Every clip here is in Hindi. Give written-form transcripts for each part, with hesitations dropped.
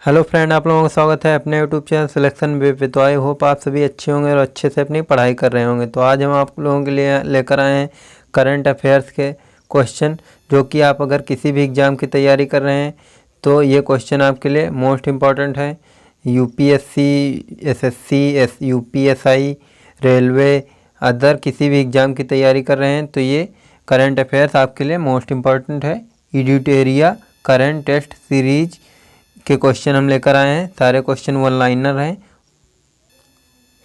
हेलो फ्रेंड, आप लोगों का स्वागत है अपने यूट्यूब चैनल सिलेक्शन विद। तो आई होप आप सभी अच्छे होंगे और अच्छे से अपनी पढ़ाई कर रहे होंगे। तो आज हम आप लोगों के लिए लेकर आए हैं करंट अफेयर्स के क्वेश्चन, जो कि आप अगर किसी भी एग्ज़ाम की तैयारी कर रहे हैं तो ये क्वेश्चन आपके लिए मोस्ट इम्पॉर्टेंट है। UPSC, SSC, UPSI, railway, other किसी भी एग्ज़ाम की तैयारी कर रहे हैं तो ये करंट अफेयर्स आपके लिए मोस्ट इम्पॉर्टेंट है। एडिटोरिया करंट टेस्ट सीरीज के क्वेश्चन हम लेकर आए हैं। सारे क्वेश्चन वन लाइनर हैं।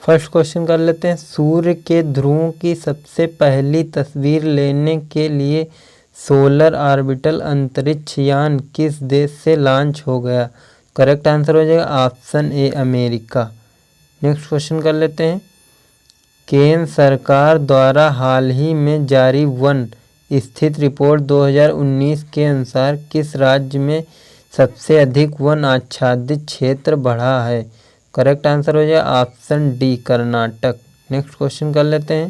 फर्स्ट क्वेश्चन कर लेते हैं। सूर्य के ध्रुवों की सबसे पहली तस्वीर लेने के लिए सोलर ऑर्बिटल अंतरिक्ष यान किस देश से लॉन्च हो गया? करेक्ट आंसर हो जाएगा ऑप्शन ए, अमेरिका। नेक्स्ट क्वेश्चन कर लेते हैं। केंद्र सरकार द्वारा हाल ही में जारी वन स्थित रिपोर्ट 2019 के अनुसार किस राज्य में सबसे अधिक वन आच्छादित क्षेत्र बढ़ा है? करेक्ट आंसर हो जाए option D, Karnataka. Next question कर लेते हैं।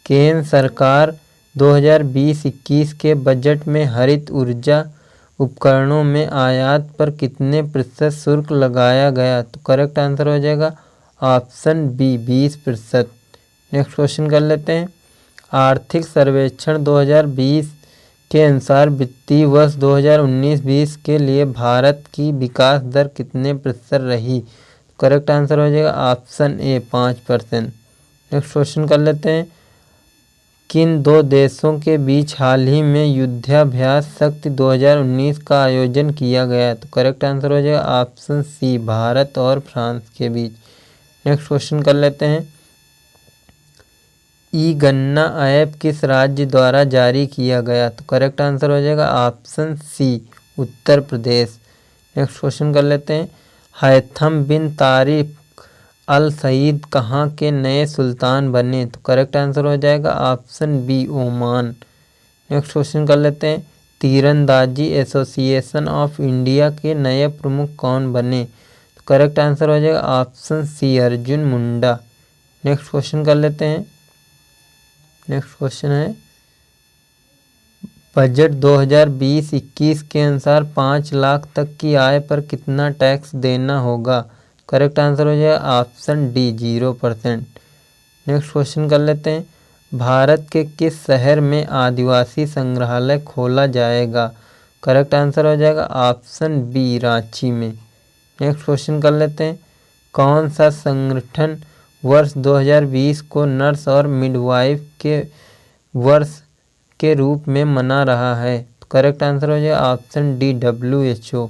केंद्र सरकार 2020-21 के बजट में हरित ऊर्जा उपकरणों में आयात पर कितने प्रतिशत शुल्क लगाया गया? तो करेक्ट आंसर हो जाएगा ऑप्शन बी, 20%। नेक्स्ट क्वेश्चन कर लेते हैं। आर्थिक सर्वेक्षण 2020 के अनुसार वित्तीय वर्ष 2019-20 के लिए भारत की विकास दर कितने प्रतिशत रही? करेक्ट आंसर हो जाएगा ऑप्शन ए, 5%। नेक्स्ट क्वेश्चन कर लेते हैं। किन दो देशों के बीच हाल ही में युद्धाभ्यास शक्ति 2019 का आयोजन किया गया? तो करेक्ट आंसर हो जाएगा ऑप्शन सी, भारत और फ्रांस के बीच। नेक्स्ट क्वेश्चन कर लेते हैं। ई गन्ना ऐप किस राज्य द्वारा जारी किया गया? तो करेक्ट आंसर हो जाएगा ऑप्शन सी, उत्तर प्रदेश। नेक्स्ट क्वेश्चन कर लेते हैं। हैथम बिन तारिक अल सईद कहाँ के नए सुल्तान बने? तो करेक्ट आंसर हो जाएगा option B, Oman. Next question कर लेते हैं। तीरंदाजी एसोसिएशन ऑफ इंडिया के नए प्रमुख कौन बने? तो करेक्ट आंसर हो जाएगा ऑप्शन सी, अर्जुन मुंडा। नेक्स्ट क्वेश्चन कर लेते हैं। नेक्स्ट क्वेश्चन है। बजट 2020-21 के अनुसार 5 लाख तक की आय पर कितना टैक्स देना होगा? करेक्ट आंसर हो जाएगा ऑप्शन डी, 0%। नेक्स्ट क्वेश्चन कर लेते हैं। भारत के किस शहर में आदिवासी संग्रहालय खोला जाएगा? करेक्ट आंसर हो जाएगा ऑप्शन बी, रांची में। नेक्स्ट क्वेश्चन कर लेते हैं। कौन सा संगठन वर्ष 2020 को नर्स और मिडवाइफ के वर्ष के रूप में मना रहा है? तो करेक्ट आंसर हो जाएगा option D, WHO।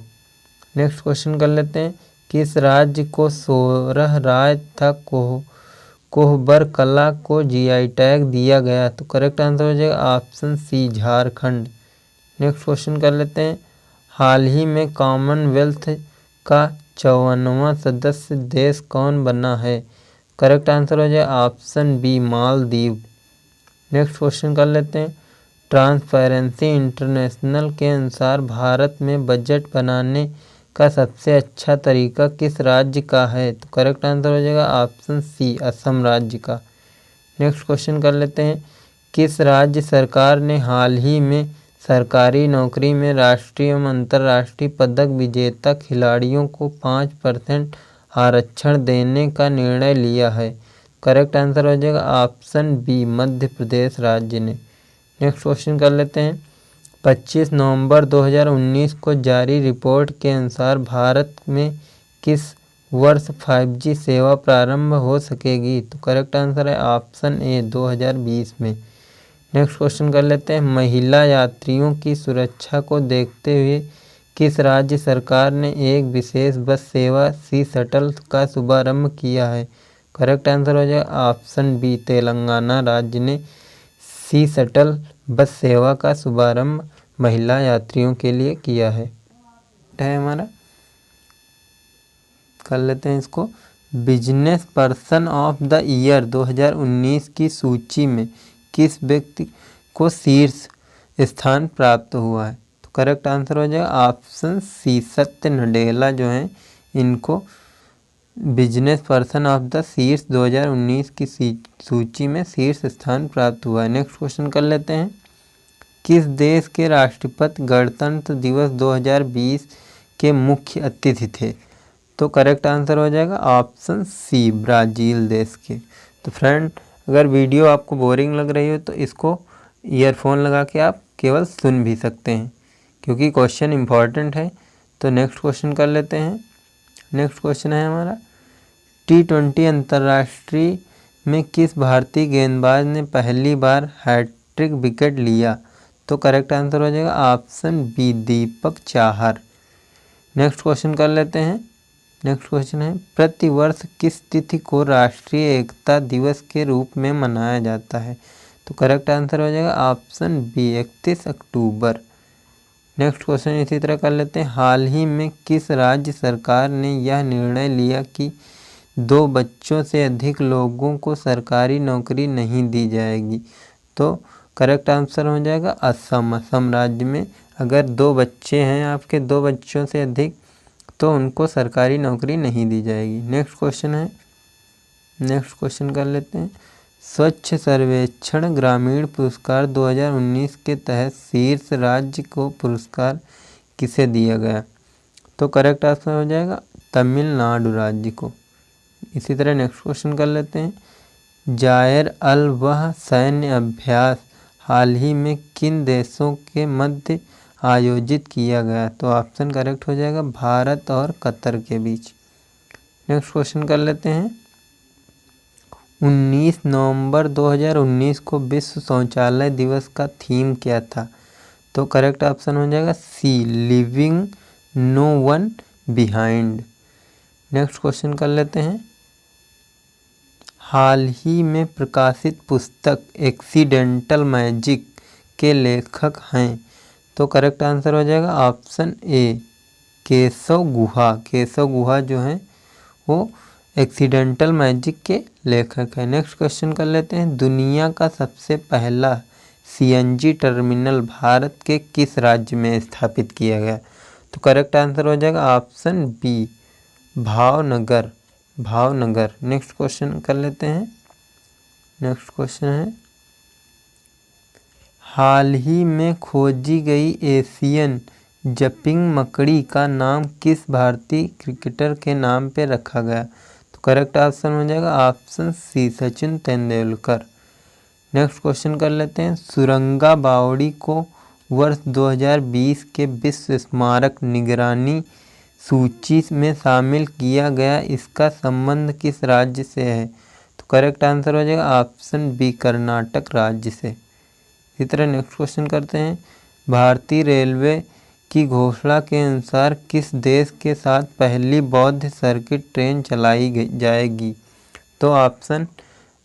Next question कर लेते हैं। किस राज्य को सोरह राय था कोहबर कला को GI टैग दिया गया? तो करेक्ट आंसर हो जाएगा option C, Jharkhand. Next question कर लेते हैं। हाल ही में कॉमनवेल्थ का 54वां सदस्य देश कौन बना है? करेक्ट आंसर हो जाए option B, Maldives. Next question कर लेते हैं। ट्रांसपेरेंसी इंटरनेशनल के अनुसार भारत में बजट बनाने का सबसे अच्छा तरीका किस राज्य का है? तो करेक्ट आंसर हो जाएगा ऑप्शन सी, असम राज्य का। नेक्स्ट क्वेश्चन कर लेते हैं। किस राज्य सरकार ने हाल ही में सरकारी नौकरी में राष्ट्रीय एवं अंतर्राष्ट्रीय पदक विजेता खिलाड़ियों को 5% आरक्षण देने का निर्णय लिया है? करेक्ट आंसर हो जाएगा ऑप्शन बी, मध्य प्रदेश राज्य ने। नेक्स्ट क्वेश्चन कर लेते हैं। 25 नवंबर 2019 को जारी रिपोर्ट के अनुसार भारत में किस वर्ष 5G सेवा प्रारंभ हो सकेगी? तो करेक्ट आंसर है ऑप्शन ए, 2020 में। नेक्स्ट क्वेश्चन कर लेते हैं। महिला यात्रियों की सुरक्षा को देखते हुए किस राज्य सरकार ने एक विशेष बस सेवा सी शटल का शुभारंभ किया है? करेक्ट आंसर हो जाएगा ऑप्शन बी, तेलंगाना राज्य ने सी शटल बस सेवा का शुभारंभ महिला यात्रियों के लिए किया है हमारा। कर लेते हैं इसको। Business person of the year 2019 की सूची में किस व्यक्ति को शीर्ष स्थान प्राप्त हुआ है? तो करेक्ट आंसर हो जाएगा ऑप्शन सी, सत्य नडेला जो हैं इनको बिजनेस पर्सन ऑफ द शीर्ष 2019 की सूची में शीर्ष स्थान प्राप्त हुआ है। नेक्स्ट क्वेश्चन कर लेते हैं। किस देश के राष्ट्रपति गणतंत्र दिवस 2020 के मुख्य अतिथि थे? तो करेक्ट आंसर हो जाएगा ऑप्शन सी, ब्राज़ील देश के। तो फ्रेंड, अगर वीडियो आपको बोरिंग लग रही हो तो इसको ईयरफोन लगा के आप केवल सुन भी सकते हैं, क्योंकि क्वेश्चन इम्पॉर्टेंट है। तो नेक्स्ट क्वेश्चन कर लेते हैं। नेक्स्ट क्वेश्चन है हमारा, T20 अंतर्राष्ट्रीय में किस भारतीय गेंदबाज ने पहली बार हैट्रिक विकेट लिया? तो करेक्ट आंसर हो जाएगा option B, Deepak Chahar. Next question कर लेते हैं। नेक्स्ट क्वेश्चन है, प्रतिवर्ष किस तिथि को राष्ट्रीय एकता दिवस के रूप में मनाया जाता है? तो करेक्ट आंसर हो जाएगा ऑप्शन बी, 31 अक्टूबर। नेक्स्ट क्वेश्चन इसी तरह कर लेते हैं। हाल ही में किस राज्य सरकार ने यह निर्णय लिया कि 2 बच्चों से अधिक लोगों को सरकारी नौकरी नहीं दी जाएगी? तो करेक्ट आंसर हो जाएगा असम। असम राज्य में अगर 2 बच्चे हैं आपके, 2 बच्चों से अधिक, तो उनको सरकारी नौकरी नहीं दी जाएगी। नेक्स्ट क्वेश्चन है, नेक्स्ट क्वेश्चन कर लेते हैं। स्वच्छ सर्वेक्षण ग्रामीण पुरस्कार 2019 के तहत शीर्ष राज्य को पुरस्कार किसे दिया गया? तो करेक्ट आंसर हो जाएगा तमिलनाडु राज्य को। इसी तरह नेक्स्ट क्वेश्चन कर लेते हैं। जायर अल वह सैन्य अभ्यास हाल ही में किन देशों के मध्य आयोजित किया गया? तो ऑप्शन करेक्ट हो जाएगा भारत और कतर के बीच। नेक्स्ट क्वेश्चन कर लेते हैं। 19 नवंबर 2019 को विश्व शौचालय दिवस का थीम क्या था? तो करेक्ट ऑप्शन हो जाएगा C, living no one behind. Next question कर लेते हैं। हाल ही में प्रकाशित पुस्तक एक्सीडेंटल मैजिक के लेखक हैं? तो करेक्ट आंसर हो जाएगा ऑप्शन ए, केशव गुहा। केशव गुहा जो हैं वो एक्सीडेंटल मैजिक के लेखक है। नेक्स्ट क्वेश्चन कर लेते हैं। दुनिया का सबसे पहला CNG टर्मिनल भारत के किस राज्य में स्थापित किया गया? तो करेक्ट आंसर हो जाएगा option B, Bhavnagar. Bhavnagar. Next question कर लेते हैं। नेक्स्ट क्वेश्चन है, हाल ही में खोजी गई एशियन जंपिंग मकड़ी का नाम किस भारतीय क्रिकेटर के नाम पे रखा गया? तो करेक्ट ऑप्शन हो जाएगा option C, Sachin Tendulkar. Next question कर लेते हैं। सुरंगा बावड़ी को वर्ष 2020 के विश्व स्मारक निगरानी सूची में शामिल किया गया, इसका संबंध किस राज्य से है? तो करेक्ट आंसर हो जाएगा ऑप्शन बी, कर्नाटक राज्य से। इसी तरह नेक्स्ट क्वेश्चन करते हैं। भारतीय रेलवे की घोषणा के अनुसार किस देश के साथ पहली बौद्ध सर्किट ट्रेन चलाई जाएगी? तो ऑप्शन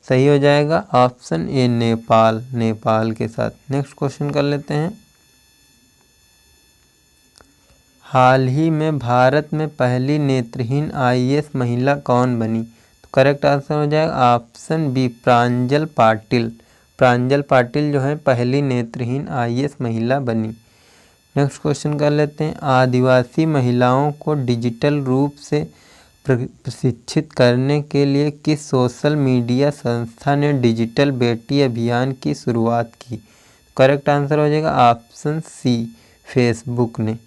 सही हो जाएगा ऑप्शन ए, नेपाल। नेपाल के साथ। नेक्स्ट क्वेश्चन कर लेते हैं। हाल ही में भारत में पहली नेत्रहीन IAS महिला कौन बनी? तो करेक्ट आंसर हो जाएगा ऑप्शन बी, प्रांजल पाटिल। प्रांजल पाटिल जो है पहली नेत्रहीन IAS महिला बनी। नेक्स्ट क्वेश्चन कर लेते हैं। आदिवासी महिलाओं को डिजिटल रूप से प्रशिक्षित करने के लिए किस सोशल मीडिया संस्था ने डिजिटल बेटी अभियान की शुरुआत की? करेक्ट आंसर हो जाएगा ऑप्शन सी, फेसबुक ने।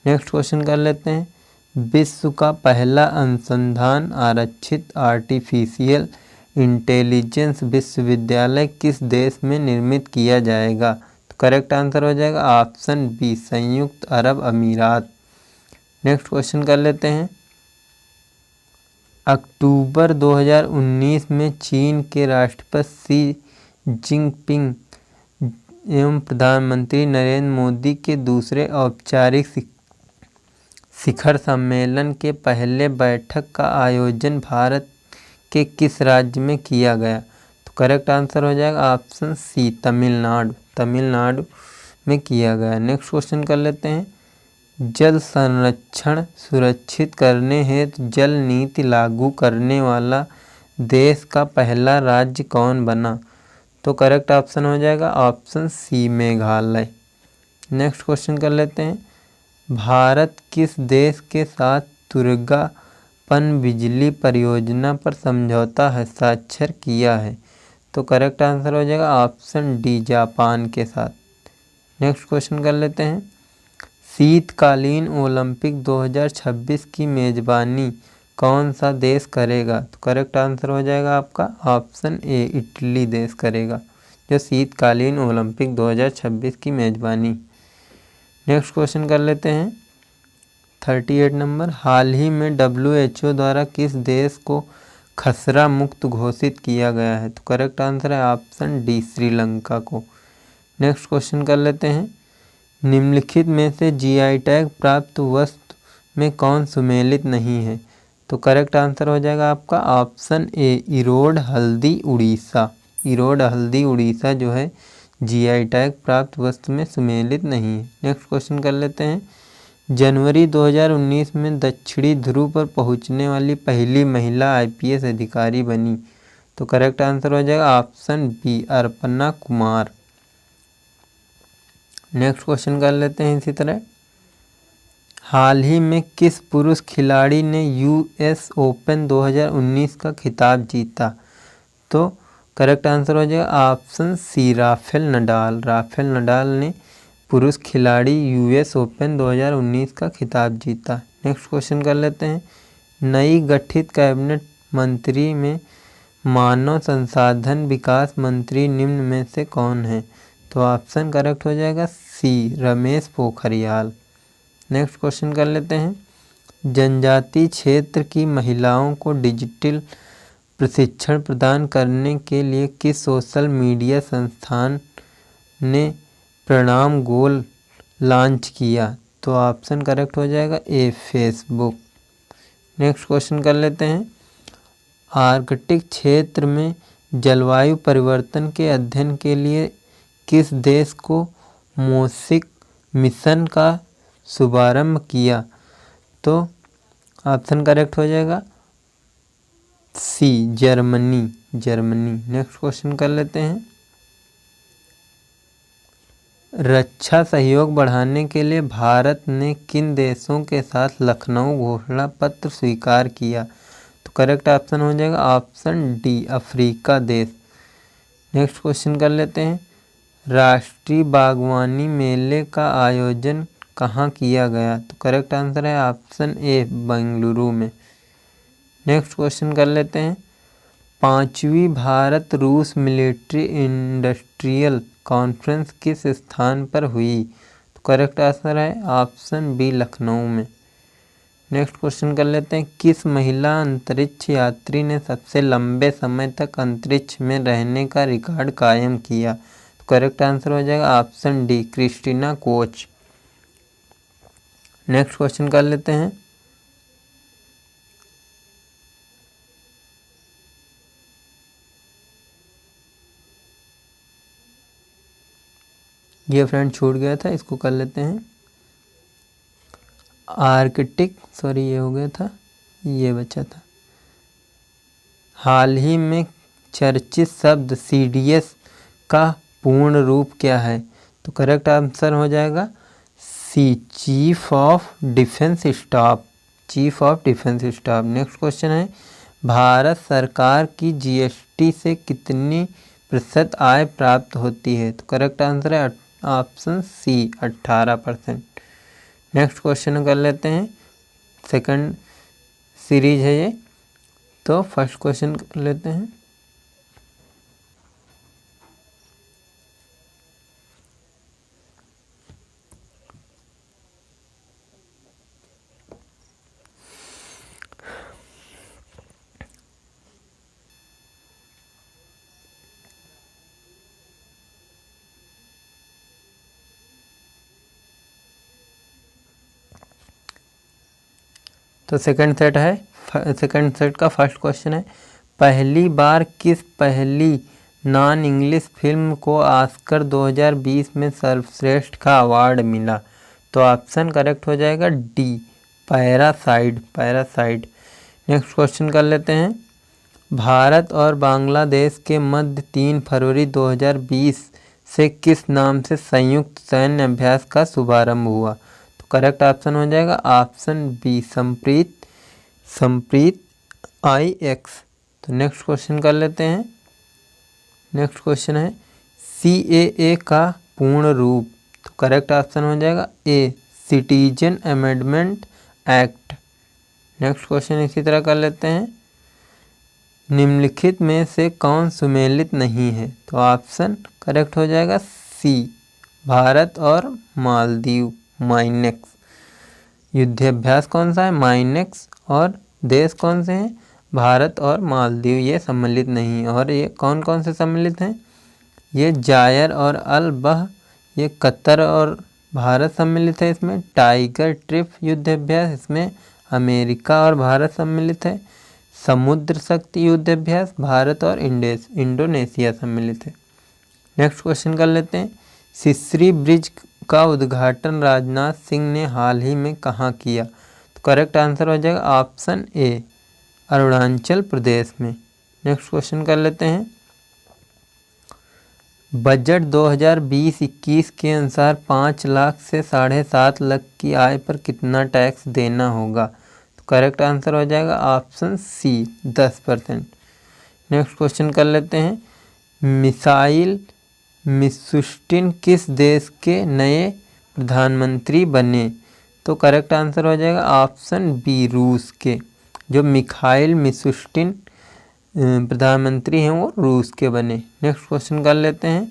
नेक्स्ट क्वेश्चन कर लेते हैं। विश्व का पहला अनुसंधान आरक्षित आर्टिफिशियल इंटेलिजेंस विश्वविद्यालय किस देश में निर्मित किया जाएगा? तो करेक्ट आंसर हो जाएगा ऑप्शन बी, संयुक्त अरब अमीरात। नेक्स्ट क्वेश्चन कर लेते हैं। अक्टूबर 2019 में चीन के राष्ट्रपति शी जिनपिंग एवं प्रधानमंत्री नरेंद्र मोदी के दूसरे औपचारिक शिखर सम्मेलन के पहले बैठक का आयोजन भारत के किस राज्य में किया गया? तो करेक्ट आंसर हो जाएगा ऑप्शन सी, तमिलनाडु। तमिलनाडु में किया गया। नेक्स्ट क्वेश्चन कर लेते हैं। जल संरक्षण सुरक्षित करने हेतु जल नीति लागू करने वाला देश का पहला राज्य कौन बना? तो करेक्ट ऑप्शन हो जाएगा option C, Meghalaya. Next question कर लेते हैं। भारत किस देश के साथ तुर्गा पनबिजली परियोजना पर समझौता हस्ताक्षर किया है? तो करेक्ट आंसर हो जाएगा ऑप्शन डी, जापान के साथ। नेक्स्ट क्वेश्चन कर लेते हैं। शीतकालीन ओलंपिक 2026 की मेज़बानी कौन सा देश करेगा? तो करेक्ट आंसर हो जाएगा आपका ऑप्शन ए, इटली देश करेगा जो शीतकालीन ओलंपिक 2026 की मेज़बानी। नेक्स्ट क्वेश्चन कर लेते हैं 38 नंबर। हाल ही में WHO द्वारा किस देश को खसरा मुक्त घोषित किया गया है? तो करेक्ट आंसर है ऑप्शन डी, श्रीलंका को। नेक्स्ट क्वेश्चन कर लेते हैं। निम्नलिखित में से GI टैग प्राप्त वस्तु में कौन सुमेलित नहीं है? तो करेक्ट आंसर हो जाएगा आपका ऑप्शन ए, इरोड हल्दी उड़ीसा। इरोड हल्दी उड़ीसा जो है GI टैग प्राप्त वस्तु में सुमेलित नहीं है। नेक्स्ट क्वेश्चन कर लेते हैं। जनवरी 2019 में दक्षिणी ध्रुव पर पहुंचने वाली पहली महिला IPS अधिकारी बनी। तो करेक्ट आंसर हो जाएगा option B, Arpana Kumar. Next question कर लेते हैं इसी तरह। हाल ही में किस पुरुष खिलाड़ी ने US ओपन 2019 का खिताब जीता? तो करेक्ट आंसर हो जाएगा option C, Rafael Nadal. Rafael Nadal ने पुरुष खिलाड़ी US ओपन 2019 का खिताब जीता। नेक्स्ट क्वेश्चन कर लेते हैं। नई गठित कैबिनेट मंत्री में मानव संसाधन विकास मंत्री निम्न में से कौन है? तो ऑप्शन करेक्ट हो जाएगा सी, रमेश पोखरियाल। नेक्स्ट क्वेश्चन कर लेते हैं। जनजातीय क्षेत्र की महिलाओं को डिजिटल प्रशिक्षण प्रदान करने के लिए किस सोशल मीडिया संस्थान ने प्रणाम गोल लॉन्च किया? तो ऑप्शन करेक्ट हो जाएगा ए, फेसबुक। नेक्स्ट क्वेश्चन कर लेते हैं। आर्कटिक क्षेत्र में जलवायु परिवर्तन के अध्ययन के लिए किस देश को मोसिक मिशन का शुभारंभ किया? तो ऑप्शन करेक्ट हो जाएगा सी, जर्मनी। जर्मनी। नेक्स्ट क्वेश्चन कर लेते हैं। रक्षा सहयोग बढ़ाने के लिए भारत ने किन देशों के साथ लखनऊ घोषणा पत्र स्वीकार किया? तो करेक्ट ऑप्शन हो जाएगा ऑप्शन डी, अफ्रीका देश। नेक्स्ट क्वेश्चन कर लेते हैं। राष्ट्रीय बागवानी मेले का आयोजन कहाँ किया गया? तो करेक्ट आंसर है ऑप्शन ए, बेंगलुरु में। नेक्स्ट क्वेश्चन कर लेते हैं। 5वीं भारत रूस मिलिट्री इंडस्ट्रियल कॉन्फ्रेंस किस स्थान पर हुई? तो करेक्ट आंसर है ऑप्शन बी, लखनऊ में। नेक्स्ट क्वेश्चन कर लेते हैं। किस महिला अंतरिक्ष यात्री ने सबसे लंबे समय तक अंतरिक्ष में रहने का रिकॉर्ड कायम किया? तो करेक्ट आंसर हो जाएगा option D, Christina Koch. Next question कर लेते हैं। ये फ्रेंड छूट गया था, इसको कर लेते हैं। आर्कटिक, सॉरी ये हो गया था, ये बचा था। हाल ही में चर्चित शब्द CDS का पूर्ण रूप क्या है? तो करेक्ट आंसर हो जाएगा C, chief of defence staff. Chief of defence staff. Next question है। भारत सरकार की GST से कितनी प्रतिशत आय प्राप्त होती है? तो करेक्ट आंसर है ऑप्शन सी, 18%। नेक्स्ट क्वेश्चन कर लेते हैं। सेकंड सीरीज है ये, तो फर्स्ट क्वेश्चन कर लेते हैं। तो सेकंड सेट है। सेकंड सेट का फर्स्ट क्वेश्चन है। पहली बार किस पहली नॉन इंग्लिश फिल्म को ऑस्कर 2020 में सर्वश्रेष्ठ का अवार्ड मिला? तो ऑप्शन करेक्ट हो जाएगा D, parasite. Parasite. Next question कर लेते हैं। भारत और बांग्लादेश के मध्य 3 फरवरी 2020 से किस नाम से संयुक्त सैन्य अभ्यास का शुभारंभ हुआ? तो करेक्ट ऑप्शन हो जाएगा ऑप्शन बी, संप्रीत IX। तो नेक्स्ट क्वेश्चन कर लेते हैं। नेक्स्ट क्वेश्चन है। CAA का पूर्ण रूप? तो करेक्ट ऑप्शन हो जाएगा A, citizen amendment act. Next question इसी तरह कर लेते हैं, निम्नलिखित में से कौन सुमेलित नहीं है? तो ऑप्शन करेक्ट हो जाएगा सी, भारत और मालदीव, माइनेक्स। युद्धाभ्यास कौन सा है? माइनेक्स। और देश कौन से हैं? भारत और मालदीव, ये सम्मिलित नहीं है। और ये कौन कौन से सम्मिलित हैं? ये जायर और अल बह, ये कतर और भारत सम्मिलित है इसमें। टाइगर ट्रिप युद्धाभ्यास, इसमें अमेरिका और भारत सम्मिलित है। समुद्र शक्ति युद्धाभ्यास, भारत और इंडोनेशिया सम्मिलित है। नेक्स्ट क्वेश्चन कर लेते हैं, सिसरी ब्रिज का उद्घाटन राजनाथ सिंह ने हाल ही में कहाँ किया? तो करेक्ट आंसर हो जाएगा ऑप्शन ए, अरुणाचल प्रदेश में। नेक्स्ट क्वेश्चन कर लेते हैं, बजट 2020-21 के अनुसार 5 लाख से 7.5 लाख की आय पर कितना टैक्स देना होगा? तो करेक्ट आंसर हो जाएगा ऑप्शन सी, 10%। नेक्स्ट क्वेश्चन कर लेते हैं, मिसाइल मिशुस्टिन किस देश के नए प्रधानमंत्री बने? तो करेक्ट आंसर हो जाएगा ऑप्शन बी, रूस के। जो मिखाइल मिशुस्टिन प्रधानमंत्री हैं वो रूस के बने। नेक्स्ट क्वेश्चन कर लेते हैं,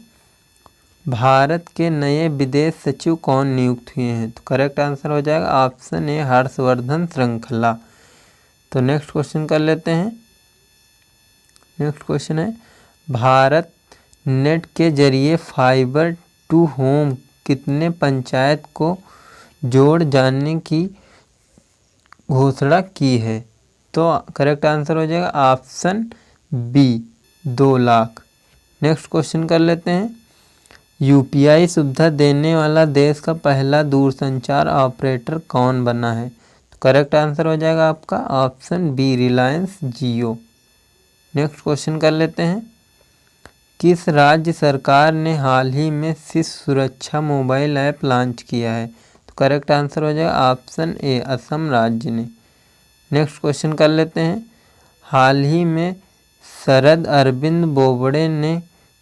भारत के नए विदेश सचिव कौन नियुक्त हुए हैं? तो करेक्ट आंसर हो जाएगा ऑप्शन ए, हर्षवर्धन श्रृंखला। तो नेक्स्ट क्वेश्चन कर लेते हैं, नेक्स्ट क्वेश्चन है, भारत नेट के जरिए फाइबर टू होम कितने पंचायत को जोड़ जाने की घोषणा की है? तो करेक्ट आंसर हो जाएगा option B, 2 lakh. Next question कर लेते हैं, यूपीआई सुविधा देने वाला देश का पहला दूरसंचार ऑपरेटर कौन बना है? तो करेक्ट आंसर हो जाएगा आपका ऑप्शन बी, रिलायंस जियो। नेक्स्ट क्वेश्चन कर लेते हैं, किस राज्य सरकार ने हाल ही में शिशु सुरक्षा मोबाइल ऐप लॉन्च किया है? तो करेक्ट आंसर हो जाएगा ऑप्शन ए, असम राज्य ने। नेक्स्ट क्वेश्चन कर लेते हैं, हाल ही में शरद अरविंद बोबड़े ने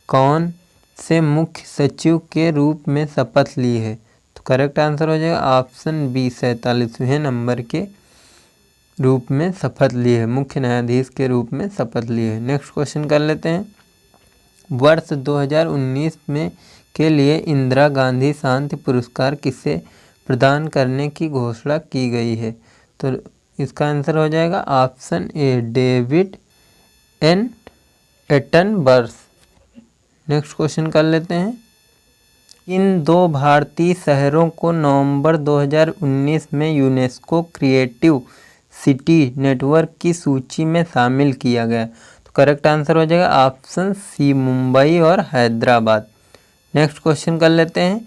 कौन से मुख्य सचिव के रूप में शपथ ली है? तो करेक्ट आंसर हो जाएगा ऑप्शन बी, 47वें नंबर के रूप में शपथ ली है, मुख्य न्यायाधीश के रूप में शपथ ली है। नेक्स्ट क्वेश्चन कर लेते हैं, वर्ष 2019 में के लिए इंदिरा गांधी शांति पुरस्कार किसे प्रदान करने की घोषणा की गई है? तो इसका आंसर हो जाएगा option A, David N Attenborough. Next question कर लेते हैं, इन 2 भारतीय शहरों को नवंबर 2019 में यूनेस्को क्रिएटिव सिटी नेटवर्क की सूची में शामिल किया गया। तो करेक्ट आंसर हो जाएगा ऑप्शन सी, मुंबई और हैदराबाद। नेक्स्ट क्वेश्चन कर लेते हैं,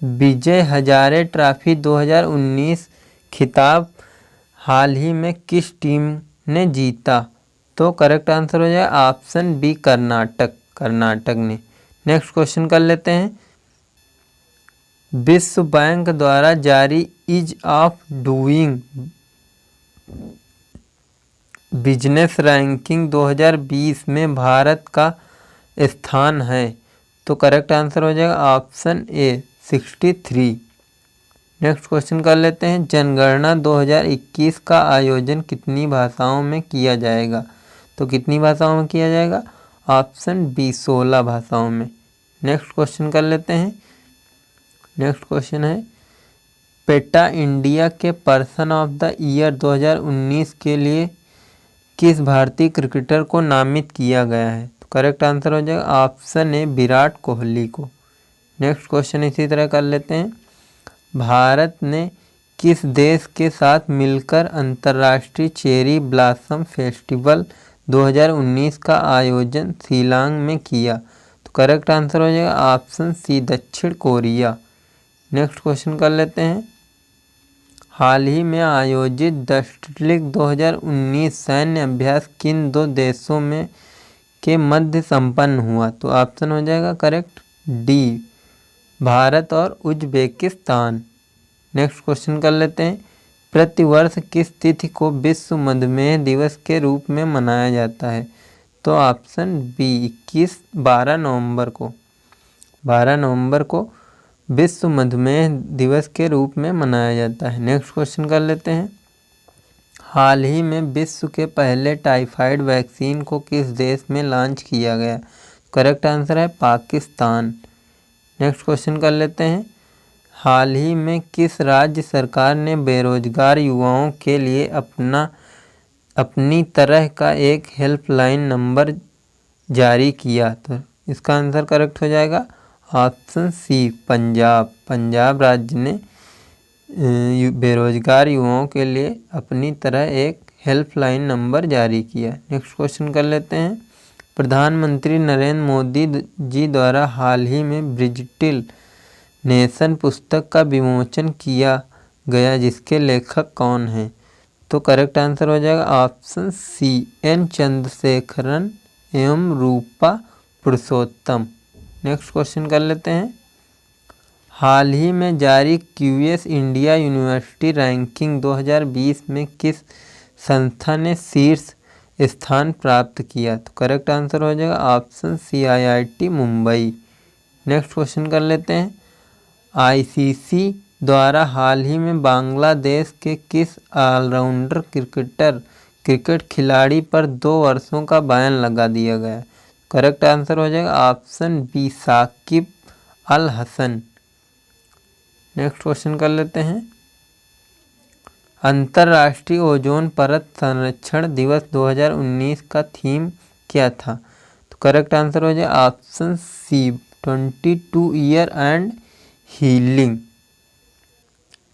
विजय हजारे ट्रॉफी 2019 खिताब हाल ही में किस टीम ने जीता? तो करेक्ट आंसर हो जाएगा ऑप्शन बी, कर्नाटक ने। नेक्स्ट क्वेश्चन कर लेते हैं, विश्व बैंक द्वारा जारी ease of doing business ranking 2020 में भारत का स्थान है? तो करेक्ट आंसर हो जाएगा ऑप्शन ए, 63। नेक्स्ट क्वेश्चन कर लेते हैं, जनगणना 2021 का आयोजन कितनी भाषाओं में किया जाएगा? तो कितनी भाषाओं में किया जाएगा? ऑप्शन बी, 16 भाषाओं में। नेक्स्ट क्वेश्चन कर लेते हैं, नेक्स्ट क्वेश्चन है, पेटा इंडिया के पर्सन ऑफ द ईयर 2019 के लिए किस भारतीय क्रिकेटर को नामित किया गया है? तो करेक्ट आंसर हो जाएगा ऑप्शन ए, विराट कोहली को। नेक्स्ट क्वेश्चन इसी तरह कर लेते हैं, भारत ने किस देश के साथ मिलकर अंतर्राष्ट्रीय चेरी ब्लॉसम फेस्टिवल 2019 का आयोजन शिलांग में किया? तो करेक्ट आंसर हो जाएगा ऑप्शन सी, दक्षिण कोरिया। नेक्स्ट क्वेश्चन कर लेते हैं, हाल ही में आयोजित दस्टिलिक 2019 सैन्य अभ्यास किन 2 देशों में के मध्य संपन्न हुआ? तो ऑप्शन हो जाएगा करेक्ट डी, भारत और उज्बेकिस्तान। नेक्स्ट क्वेश्चन कर लेते हैं, प्रतिवर्ष किस तिथि को विश्व मधुमेह दिवस के रूप में मनाया जाता है? तो ऑप्शन बी, 12 नवंबर को। 12 नवंबर को विश्व मधुमेह दिवस के रूप में मनाया जाता है। नेक्स्ट क्वेश्चन कर लेते हैं। हाल ही में विश्व के पहले टाइफाइड वैक्सीन को किस देश में लॉन्च किया गया? करेक्ट आंसर है पाकिस्तान। नेक्स्ट क्वेश्चन कर लेते हैं। हाल ही में किस राज्य सरकार ने बेरोजगार युवाओं के लिए अपनी तरह का एक हेल्पलाइन नंबर जारी किया? तो इसका आंसर करेक्ट हो जाएगा ऑप्शन सी पंजाब। पंजाब राज्य ने बेरोजगार युवाओं के लिए अपनी तरह एक हेल्पलाइन नंबर जारी किया। नेक्स्ट क्वेश्चन कर लेते हैं। प्रधानमंत्री नरेंद्र मोदी जी द्वारा हाल ही में ब्रिजिटल नेशन पुस्तक का विमोचन किया गया, जिसके लेखक कौन हैं? तो करेक्ट आंसर हो जाएगा ऑप्शन सी एन चंद्रशेखरन एवं रूपा पुरुषोत्तम। नेक्स्ट क्वेश्चन कर लेते हैं। हाल ही में जारी क्यूएस इंडिया यूनिवर्सिटी रैंकिंग 2020 में किस संस्था ने शीर्ष स्थान प्राप्त किया? तो करेक्ट आंसर हो जाएगा option C IIT Mumbai. Next question कर लेते हैं। आईसीसी द्वारा हाल ही में बांग्लादेश के किस ऑलराउंडर क्रिकेट खिलाड़ी पर 2 वर्षों का बैन लगा दिया गया? करेक्ट आंसर हो जाएगा option B Shakib Al Hasan. Next question कर लेते हैं। अंतर्राष्ट्रीय ओजोन परत संरक्षण दिवस 2019 का थीम क्या था? तो करेक्ट आंसर हो जाए option C 22 year and healing.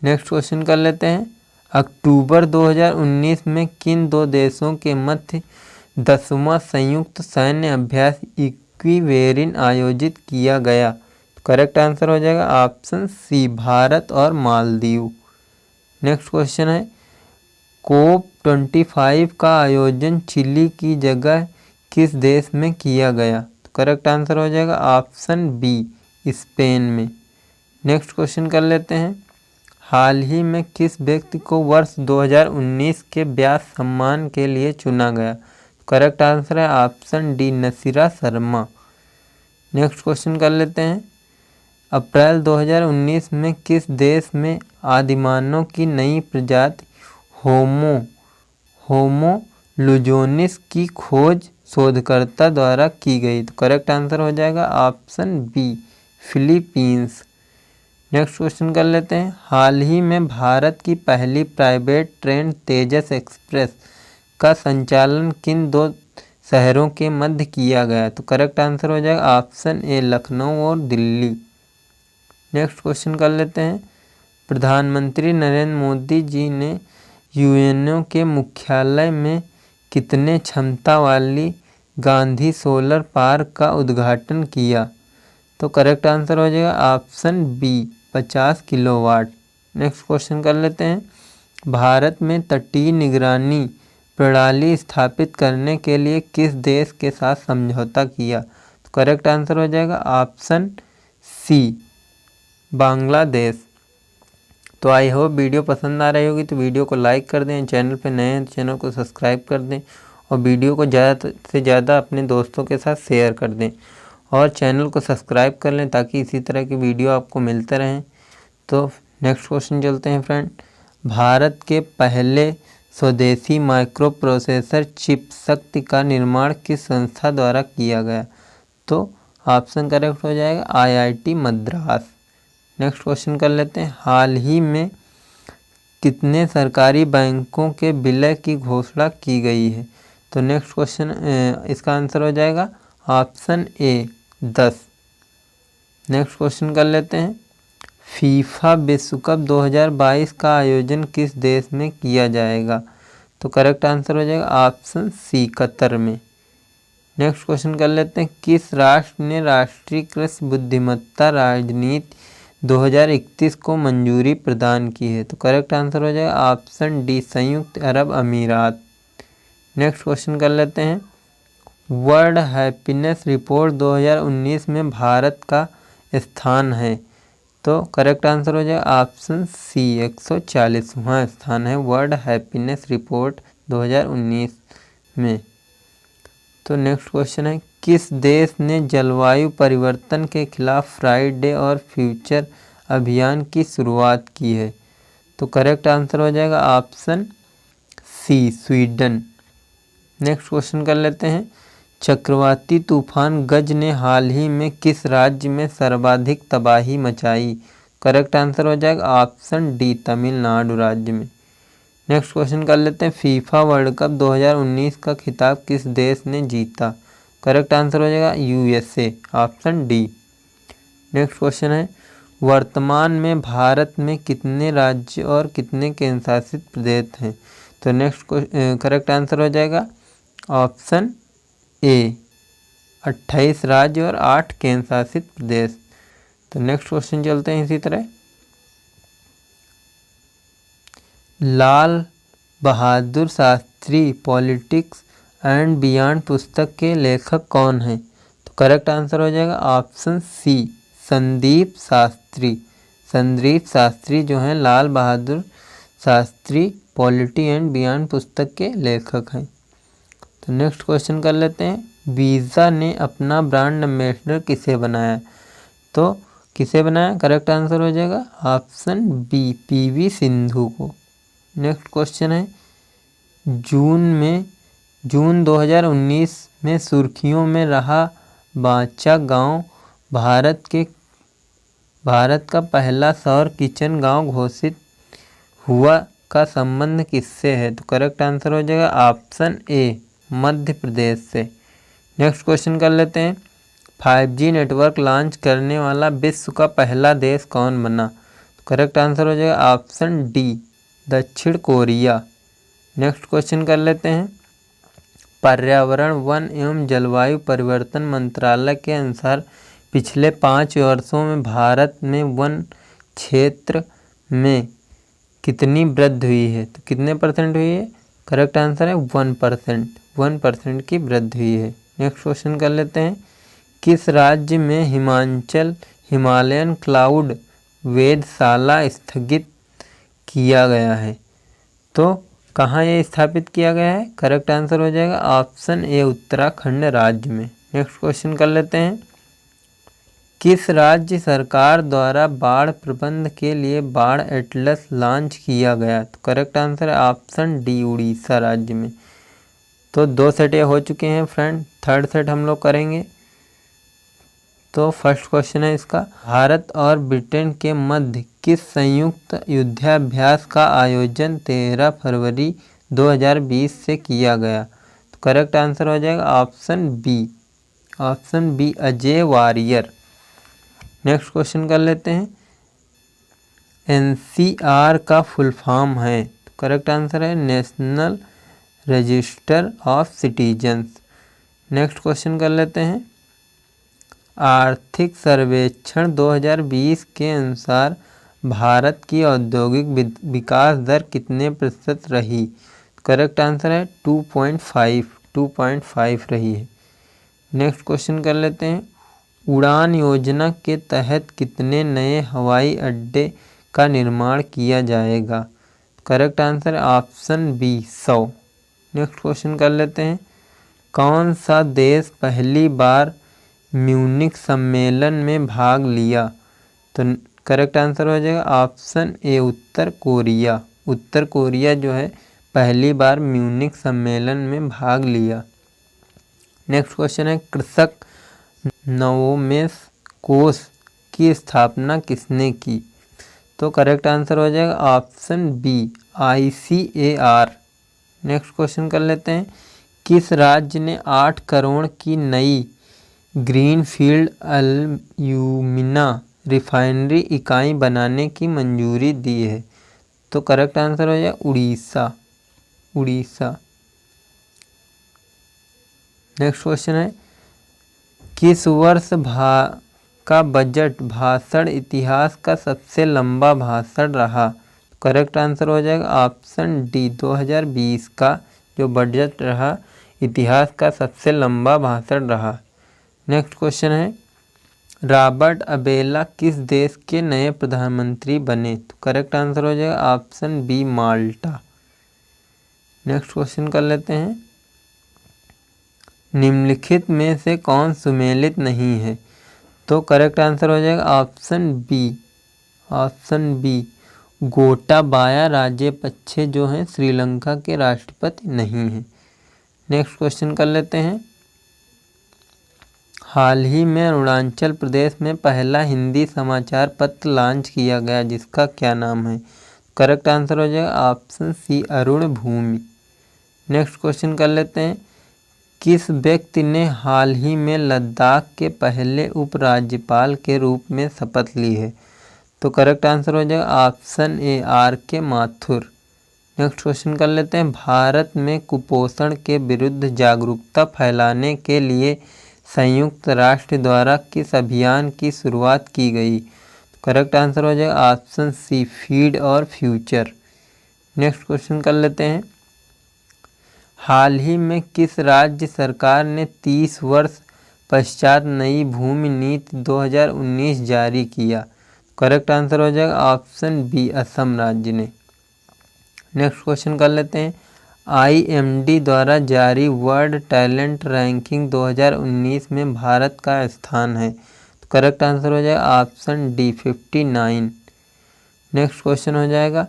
Next question कर लेते हैं। अक्टूबर 2019 में किन 2 देशों के मध्य 10वां संयुक्त सैन्य अभ्यास इक्विवेरिन आयोजित किया गया? करेक्ट आंसर हो जाएगा ऑप्शन सी भारत और मालदीव। नेक्स्ट क्वेश्चन है। कोप 25 का आयोजन चिली की जगह किस देश में किया गया? तो करेक्ट आंसर हो जाएगा ऑप्शन बी स्पेन में। नेक्स्ट क्वेश्चन कर लेते हैं। हाल ही में किस व्यक्ति को वर्ष 2019 के व्यास सम्मान के लिए चुना गया? करेक्ट आंसर है option D Nasira Sharma. Next question कर लेते हैं। अप्रैल 2019 में किस देश में आदिमानव की नई प्रजाति होमो लुजोनिस की खोज शोधकर्ता द्वारा की गई? तो करेक्ट आंसर हो जाएगा option B Philippines. Next question कर लेते हैं। हाल ही में भारत की पहली प्राइवेट ट्रेन तेजस एक्सप्रेस का संचालन किन 2 शहरों के मध्य किया गया? तो करेक्ट आंसर हो जाएगा ऑप्शन ए लखनऊ और दिल्ली। नेक्स्ट क्वेश्चन कर लेते हैं। प्रधानमंत्री नरेंद्र मोदी जी ने यूएनओ के मुख्यालय में कितने क्षमता वाली गांधी सोलर पार्क का उद्घाटन किया? तो करेक्ट आंसर हो जाएगा option B 50 kilowatt. Next question कर लेते हैं। भारत में तटीय निगरानी प्रणाली स्थापित करने के लिए किस देश के साथ समझौता किया? तो करेक्ट आंसर हो जाएगा ऑप्शन सी बांग्लादेश। तो आई होप वीडियो पसंद आ रही होगी तो वीडियो को लाइक कर दें, चैनल पे नए हैं तो चैनल को सब्सक्राइब कर दें और वीडियो को ज़्यादा से ज़्यादा अपने दोस्तों के साथ शेयर कर दें और चैनल को सब्सक्राइब कर लें ताकि इसी तरह की वीडियो आपको मिलते रहें। तो नेक्स्ट क्वेश्चन चलते हैं फ्रेंड। भारत के पहले स्वदेशी माइक्रो प्रोसेसर चिप शक्ति का निर्माण किस संस्था द्वारा किया गया? तो ऑप्शन करेक्ट हो जाएगा आईआईटी मद्रास। नेक्स्ट क्वेश्चन कर लेते हैं। हाल ही में कितने सरकारी बैंकों के विलय की घोषणा की गई है? तो नेक्स्ट क्वेश्चन इसका आंसर हो जाएगा ऑप्शन ए 10। नेक्स्ट क्वेश्चन कर लेते हैं। फीफा विश्व कप 2022 का आयोजन किस देश में किया जाएगा? तो करेक्ट आंसर हो जाएगा ऑप्शन सी कतर में। नेक्स्ट क्वेश्चन कर लेते हैं। किस राष्ट्र ने राष्ट्रीय कृषि बुद्धिमत्ता राजनीति 2031 को मंजूरी प्रदान की है? तो करेक्ट आंसर हो जाएगा ऑप्शन डी संयुक्त अरब अमीरात। नेक्स्ट क्वेश्चन कर लेते हैं। वर्ल्ड हैप्पीनेस रिपोर्ट 2019 में भारत का स्थान है? तो करेक्ट आंसर हो जाएगा ऑप्शन सी 140वां स्थान है वर्ल्ड हैप्पीनेस रिपोर्ट 2019 में। तो नेक्स्ट क्वेश्चन है। किस देश ने जलवायु परिवर्तन के खिलाफ फ्राइडे और फ्यूचर अभियान की शुरुआत की है? तो करेक्ट आंसर हो जाएगा option C, Sweden. Next question कर लेते हैं। चक्रवाती तूफान गज ने हाल ही में किस राज्य में सर्वाधिक तबाही मचाई? करेक्ट आंसर हो जाएगा ऑप्शन डी, तमिलनाडु राज्य में। नेक्स्ट क्वेश्चन कर लेते हैं। फीफा वर्ल्ड कप 2019 का खिताब किस देश ने जीता? करेक्ट आंसर हो जाएगा USA, option D. Next question है, वर्तमान में भारत में कितने राज्य और कितने केंद्र शासित प्रदेश हैं? तो नेक्स्ट करेक्ट आंसर हो जाएगा ऑप्शन ए, 28 राज्य और 8 केंद्र शासित प्रदेश। तो नेक्स्ट क्वेश्चन चलते हैं इसी तरह। Lal Bahadur Shastri politics and beyond पुस्तक के लेखक कौन हैं? तो करेक्ट आंसर हो जाएगा ऑप्शन सी, संदीप शास्त्री। संदीप शास्त्री जो हैं Lal Bahadur Shastri polity and beyond पुस्तक के लेखक हैं। तो नेक्स्ट क्वेश्चन कर लेते हैं। वीज़ा ने अपना ब्रांड एम्बेसडर किसे बनाया? तो किसे बनाया? करेक्ट आंसर हो जाएगा ऑप्शन बी, पीवी सिंधु को। नेक्स्ट क्वेश्चन है, जून 2019 में सुर्खियों में रहा बांचा गांव भारत का पहला सौर किचन गांव घोषित हुआ का संबंध किससे है? तो करेक्ट आंसर हो जाएगा ऑप्शन ए, मध्य प्रदेश से। नेक्स्ट क्वेश्चन कर लेते हैं। 5G नेटवर्क लॉन्च करने वाला विश्व का पहला देश कौन बना? तो करेक्ट आंसर हो जाएगा ऑप्शन डी, दक्षिण कोरिया। नेक्स्ट क्वेश्चन कर लेते हैं। पर्यावरण, वन एवं जलवायु परिवर्तन मंत्रालय के अनुसार पिछले 5 वर्षों में भारत में वन क्षेत्र में कितनी वृद्धि हुई है? तो कितने परसेंट हुई है? करेक्ट आंसर है 1%। 1% की वृद्धि हुई है। नेक्स्ट क्वेश्चन कर लेते हैं। किस राज्य में हिमालयन क्लाउड वेधशाला स्थगित किया गया है? तो कहाँ ये स्थापित किया गया है? करेक्ट आंसर हो जाएगा ऑप्शन ए, उत्तराखंड राज्य में। नेक्स्ट क्वेश्चन कर लेते हैं। किस राज्य सरकार द्वारा बाढ़ प्रबंधन के लिए बाढ़ एटलस लॉन्च किया गया? तो करेक्ट आंसर है ऑप्शन डी, उड़ीसा राज्य में। तो 2 सेट हो चुके हैं फ्रेंड, थर्ड सेट हम लोग करेंगे। तो फर्स्ट क्वेश्चन है इसका, भारत और ब्रिटेन के मध्य किस संयुक्त युद्धाभ्यास का आयोजन 13 फरवरी 2020 से किया गया? तो करेक्ट आंसर हो जाएगा option B, Ajay Warrier. Next question कर लेते हैं। NCR का फुल फॉर्म है? तो करेक्ट आंसर है national register of citizens. Next question कर लेते हैं। आर्थिक सर्वेक्षण 2020 के अनुसार भारत की औद्योगिक विकास दर कितने प्रतिशत रही? करेक्ट आंसर है 2.5 रही है। नेक्स्ट क्वेश्चन कर लेते हैं। उड़ान योजना के तहत कितने नए हवाई अड्डे का निर्माण किया जाएगा? करेक्ट आंसर है ऑप्शन बी, 100। नेक्स्ट क्वेश्चन कर लेते हैं। कौन सा देश पहली बार म्यूनिख सम्मेलन में भाग लिया? तो करेक्ट आंसर हो जाएगा ऑप्शन ए, उत्तर कोरिया। उत्तर कोरिया जो है पहली बार म्यूनिख सम्मेलन में भाग लिया। नेक्स्ट क्वेश्चन है, कृषक नवोन्मेष कोष की स्थापना किसने की? तो करेक्ट आंसर हो जाएगा option B, ICAR। Next question कर लेते हैं। किस राज्य ने 8 करोड़ की नई ग्रीनफील्ड एल्यूमिना रिफाइनरी इकाई बनाने की मंजूरी दी है? तो करेक्ट आंसर हो जाएगा उड़ीसा। नेक्स्ट क्वेश्चन है, किस वर्ष का बजट भाषण इतिहास का सबसे लंबा भाषण रहा? करेक्ट आंसर हो जाएगा ऑप्शन डी, 2020 का जो बजट रहा इतिहास का सबसे लंबा भाषण रहा। नेक्स्ट क्वेश्चन है, रॉबर्ट अबेला किस देश के नए प्रधानमंत्री बने? तो करेक्ट आंसर हो जाएगा ऑप्शन बी, माल्टा। नेक्स्ट क्वेश्चन कर लेते हैं। निम्नलिखित में से कौन सुमेलित नहीं है? तो करेक्ट आंसर हो जाएगा ऑप्शन बी गोटाबाया राजपक्षे जो हैं श्रीलंका के राष्ट्रपति नहीं हैं। नेक्स्ट क्वेश्चन कर लेते हैं। हाल ही में अरुणाचल प्रदेश में पहला हिंदी समाचार पत्र लॉन्च किया गया जिसका क्या नाम है? करेक्ट आंसर हो जाएगा ऑप्शन सी अरुण भूमि। नेक्स्ट क्वेश्चन कर लेते हैं। किस व्यक्ति ने हाल ही में लद्दाख के पहले उपराज्यपाल के रूप में शपथ ली है? तो करेक्ट आंसर हो जाएगा option A R K. Mathur. Next question कर लेते हैं। भारत में कुपोषण के विरुद्ध जागरूकता फैलाने के लिए संयुक्त राष्ट्र द्वारा किस अभियान की शुरुआत की गई? करेक्ट आंसर हो जाएगा ऑप्शन सी फीड और फ्यूचर। नेक्स्ट क्वेश्चन कर लेते हैं। हाल ही में किस राज्य सरकार ने 30 वर्ष पश्चात नई भूमि नीति 2019 जारी किया? करेक्ट आंसर हो जाएगा ऑप्शन बी असम राज्य ने। नेक्स्ट क्वेश्चन कर लेते हैं। IMD द्वारा जारी वर्ल्ड टैलेंट रैंकिंग 2019 में भारत का स्थान है? तो करेक्ट आंसर हो जाएगा ऑप्शन डी 59। नेक्स्ट क्वेश्चन हो जाएगा।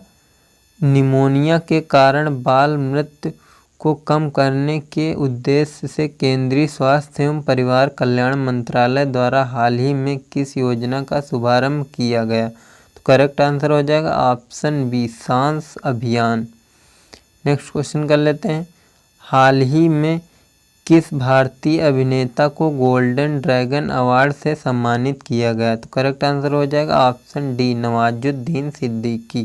निमोनिया के कारण बाल मृत्यु को कम करने के उद्देश्य से केंद्रीय स्वास्थ्य एवं परिवार कल्याण मंत्रालय द्वारा हाल ही में किस योजना का शुभारंभ किया गया? तो करेक्ट आंसर हो जाएगा ऑप्शन बी सांस अभियान। नेक्स्ट क्वेश्चन कर लेते हैं। हाल ही में किस भारतीय अभिनेता को गोल्डन ड्रैगन अवार्ड से सम्मानित किया गया? तो करेक्ट आंसर हो जाएगा ऑप्शन डी नवाजुद्दीन सिद्दीकी।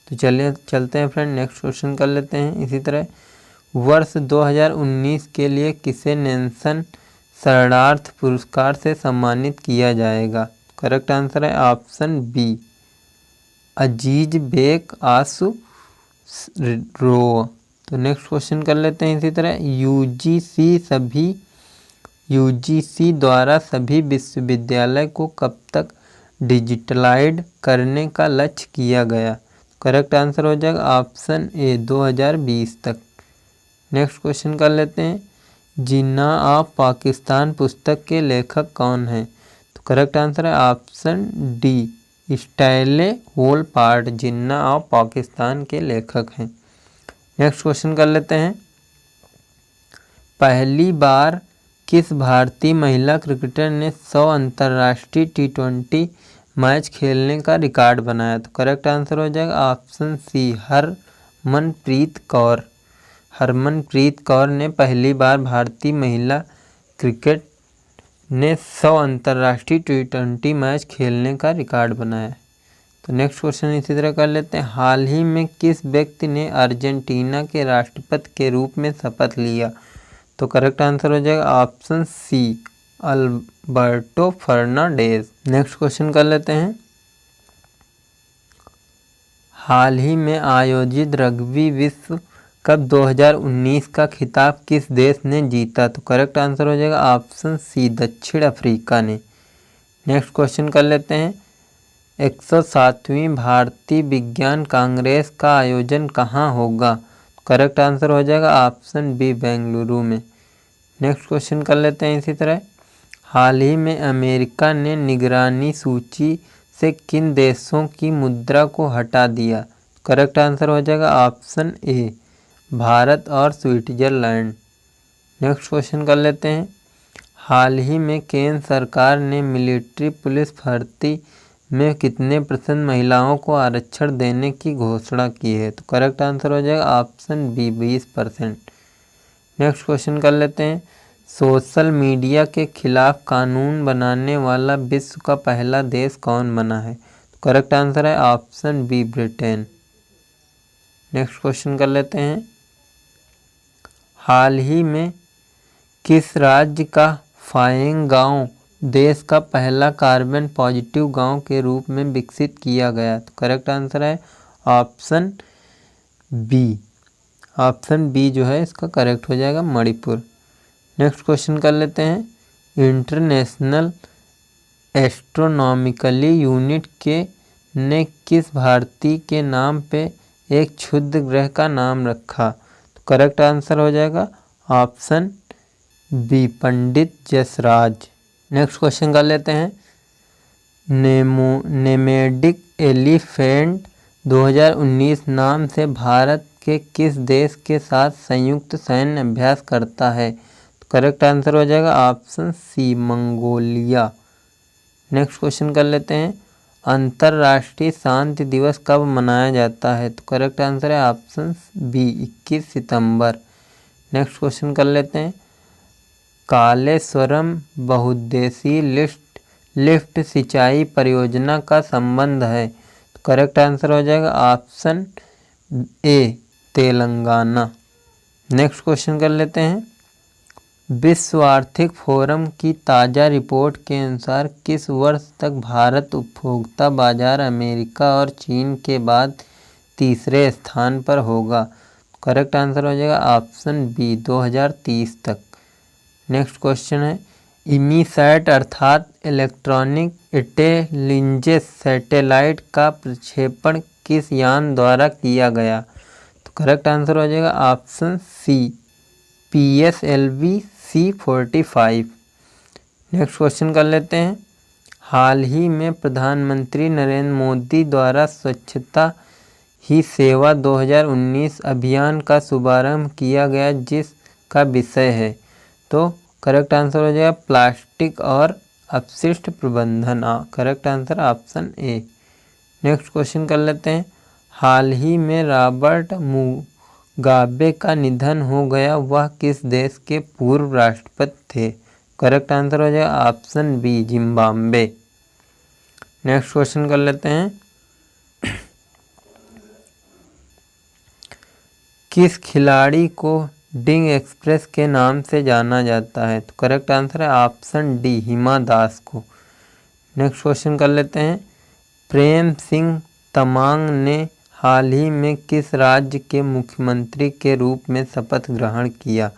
तो चलिए चलते हैं फ्रेंड, नेक्स्ट क्वेश्चन कर लेते हैं। इसी तरह वर्ष 2019 के लिए किसे नेल्सन शरणार्थ पुरस्कार से सम्मानित किया जाएगा? करेक्ट आंसर है ऑप्शन बी अजीज बेक आसू रो। तो नेक्स्ट क्वेश्चन कर लेते हैं। इसी तरह यूजीसी द्वारा सभी विश्वविद्यालय को कब तक डिजिटलाइज करने का लक्ष्य किया गया? करेक्ट आंसर हो जाएगा ऑप्शन ए 2020 तक। नेक्स्ट क्वेश्चन कर लेते हैं। जिन्ना ऑफ पाकिस्तान पुस्तक के लेखक कौन हैं? तो करेक्ट आंसर है option D Stanley Wolpert Jinnah of Pakistan के लेखक हैं। नेक्स्ट क्वेश्चन कर लेते हैं। पहली बार किस भारतीय महिला क्रिकेटर ने 100 अंतर्राष्ट्रीय T20 मैच खेलने का रिकॉर्ड बनाया? तो करेक्ट आंसर हो जाएगा ऑप्शन सी हरमनप्रीत कौर। हरमनप्रीत कौर ने पहली बार भारतीय महिला क्रिकेट ने 100 अंतर्राष्ट्रीय T20 मैच खेलने का रिकॉर्ड बनाया। तो नेक्स्ट क्वेश्चन इसी तरह कर लेते हैं। हाल ही में किस व्यक्ति ने अर्जेंटीना के राष्ट्रपति के रूप में शपथ लिया? तो करेक्ट आंसर हो जाएगा option C Alberto Fernandez. Next question कर लेते हैं। हाल ही में आयोजित रग्बी विश्व कप 2019 का खिताब किस देश ने जीता? तो करेक्ट आंसर हो जाएगा ऑप्शन सी दक्षिण अफ्रीका ने। नेक्स्ट क्वेश्चन कर लेते हैं। 107वीं भारतीय विज्ञान कांग्रेस का आयोजन कहाँ होगा? करेक्ट आंसर हो जाएगा ऑप्शन बी बेंगलुरु में। नेक्स्ट क्वेश्चन कर लेते हैं। इसी तरह हाल ही में अमेरिका ने निगरानी सूची से किन देशों की मुद्रा को हटा दिया? करेक्ट आंसर हो जाएगा ऑप्शन ए भारत और स्विट्जरलैंड। नेक्स्ट क्वेश्चन कर लेते हैं। हाल ही में केंद्र सरकार ने मिलिट्री पुलिस भर्ती में कितने % महिलाओं को आरक्षण देने की घोषणा की है? तो करेक्ट आंसर हो जाएगा ऑप्शन बी 20%। नेक्स्ट क्वेश्चन कर लेते हैं। सोशल मीडिया के खिलाफ कानून बनाने वाला विश्व का पहला देश कौन बना है? तो करेक्ट आंसर है option B Britain. Next question कर लेते हैं। हाल ही में किस राज्य का फाइंग गांव देश का पहला कार्बन पॉजिटिव गांव के रूप में विकसित किया गया? तो करेक्ट आंसर है ऑप्शन बी। ऑप्शन बी जो है इसका करेक्ट हो जाएगा मणिपुर। नेक्स्ट क्वेश्चन कर लेते हैं। इंटरनेशनल एस्ट्रोनॉमिकली यूनिट के ने किस भारतीय के नाम पे एक क्षुद्र ग्रह का नाम रखा? तो करेक्ट आंसर हो जाएगा option B Pandit Jasraj. Next question कर लेते हैं। नेमेडिक एलिफेंट 2019 नाम से भारत के किस देश के साथ संयुक्त सैन्य अभ्यास करता है? करेक्ट आंसर हो जाएगा option C Mongolia. Next question कर लेते हैं। अंतर्राष्ट्रीय शांति दिवस कब मनाया जाता है? तो करेक्ट आंसर है ऑप्शन बी 21 सितंबर। नेक्स्ट क्वेश्चन कर लेते हैं। कालेश्वरम बहुउद्देशीय लिफ्ट सिंचाई परियोजना का संबंध है? तो करेक्ट आंसर हो जाएगा ऑप्शन ए तेलंगाना। नेक्स्ट क्वेश्चन कर लेते हैं। विश्व आर्थिक फोरम की ताज़ा रिपोर्ट के अनुसार किस वर्ष तक भारत उपभोक्ता बाजार अमेरिका और चीन के बाद तीसरे स्थान पर होगा? करेक्ट आंसर हो जाएगा ऑप्शन बी 2030 तक। नेक्स्ट क्वेश्चन है। इमीसैट अर्थात इलेक्ट्रॉनिक इंटेलिजेंस सैटेलाइट का प्रक्षेपण किस यान द्वारा किया गया? तो करेक्ट आंसर हो जाएगा option C PSLV C-45। Next question कर लेते हैं। हाल ही में प्रधानमंत्री नरेंद्र मोदी द्वारा स्वच्छता ही सेवा 2019 अभियान का शुभारंभ किया गया जिसका विषय है? तो करेक्ट आंसर हो जाएगा प्लास्टिक और अपशिष्ट प्रबंधन। Correct answer option A. Next question कर लेते हैं। हाल ही में रॉबर्ट मुगाबे का निधन हो गया, वह किस देश के पूर्व राष्ट्रपति थे? करेक्ट आंसर हो जाएगा option B Zimbabwe. Next question कर लेते हैं। किस खिलाड़ी को डिंग एक्सप्रेस के नाम से जाना जाता है? तो करेक्ट आंसर है ऑप्शन डी हिमा दास को। नेक्स्ट क्वेश्चन कर लेते हैं। प्रेम सिंह तमांग ने हाल ही में किस राज्य के मुख्यमंत्री के रूप में शपथ ग्रहण किया?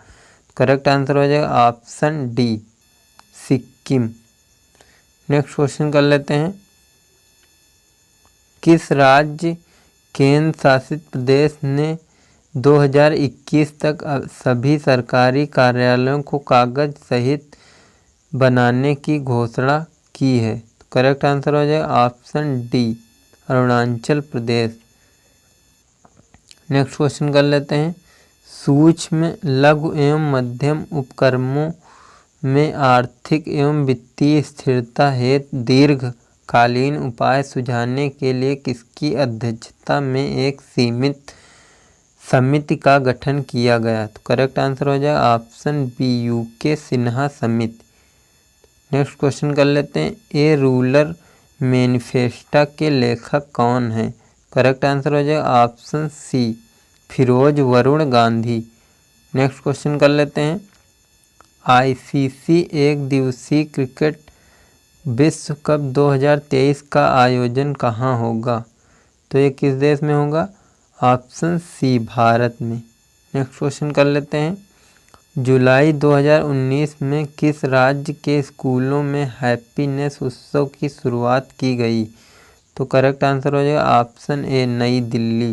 करेक्ट आंसर हो जाएगा option D Sikkim. Next question कर लेते हैं। किस राज्य केंद्र शासित प्रदेश ने 2021 तक सभी सरकारी कार्यालयों को कागज सहित बनाने की घोषणा की है? करेक्ट आंसर हो जाएगा option D Arunachal Pradesh. Next question कर लेते हैं। सूक्ष्म लघु एवं मध्यम उपक्रमों में आर्थिक एवं वित्तीय स्थिरता हेतु दीर्घकालीन उपाय सुझाने के लिए किसकी अध्यक्षता में एक सीमित समिति का गठन किया गया? तो करेक्ट आंसर हो जाएगा ऑप्शन बी UK सिन्हा समिति। नेक्स्ट क्वेश्चन कर लेते हैं। ए रूरल मैनिफेस्टो के लेखक कौन हैं? करेक्ट आंसर हो जाएगा option C Feroze Varun Gandhi. Next question कर लेते हैं। ICC एक दिवसीय क्रिकेट विश्व कप 2023 का आयोजन कहाँ होगा? तो ये किस देश में होगा? ऑप्शन सी भारत में। नेक्स्ट क्वेश्चन कर लेते हैं। जुलाई 2019 में किस राज्य के स्कूलों में हैप्पीनेस उत्सव की शुरुआत की गई? तो करेक्ट आंसर हो जाएगा ऑप्शन ए नई दिल्ली।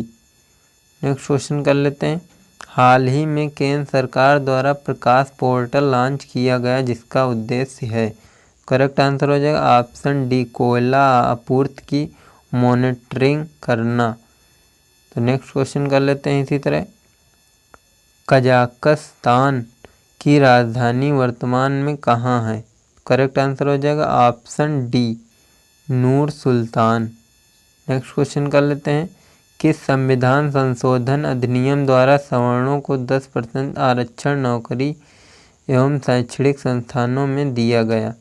नेक्स्ट क्वेश्चन कर लेते हैं। हाल ही में केंद्र सरकार द्वारा प्रकाश पोर्टल लॉन्च किया गया जिसका उद्देश्य है? करेक्ट आंसर हो जाएगा ऑप्शन डी कोयला आपूर्ति की मॉनिटरिंग करना। तो नेक्स्ट क्वेश्चन कर लेते हैं इसी तरह। कजाकिस्तान की राजधानी वर्तमान में कहाँ है? करेक्ट आंसर हो जाएगा ऑप्शन डी नूर सुल्तान। नेक्स्ट क्वेश्चन कर लेते हैं। किस संविधान संशोधन अधिनियम द्वारा सवर्णों को 10% आरक्षण नौकरी एवं शैक्षणिक संस्थानों में दिया गया?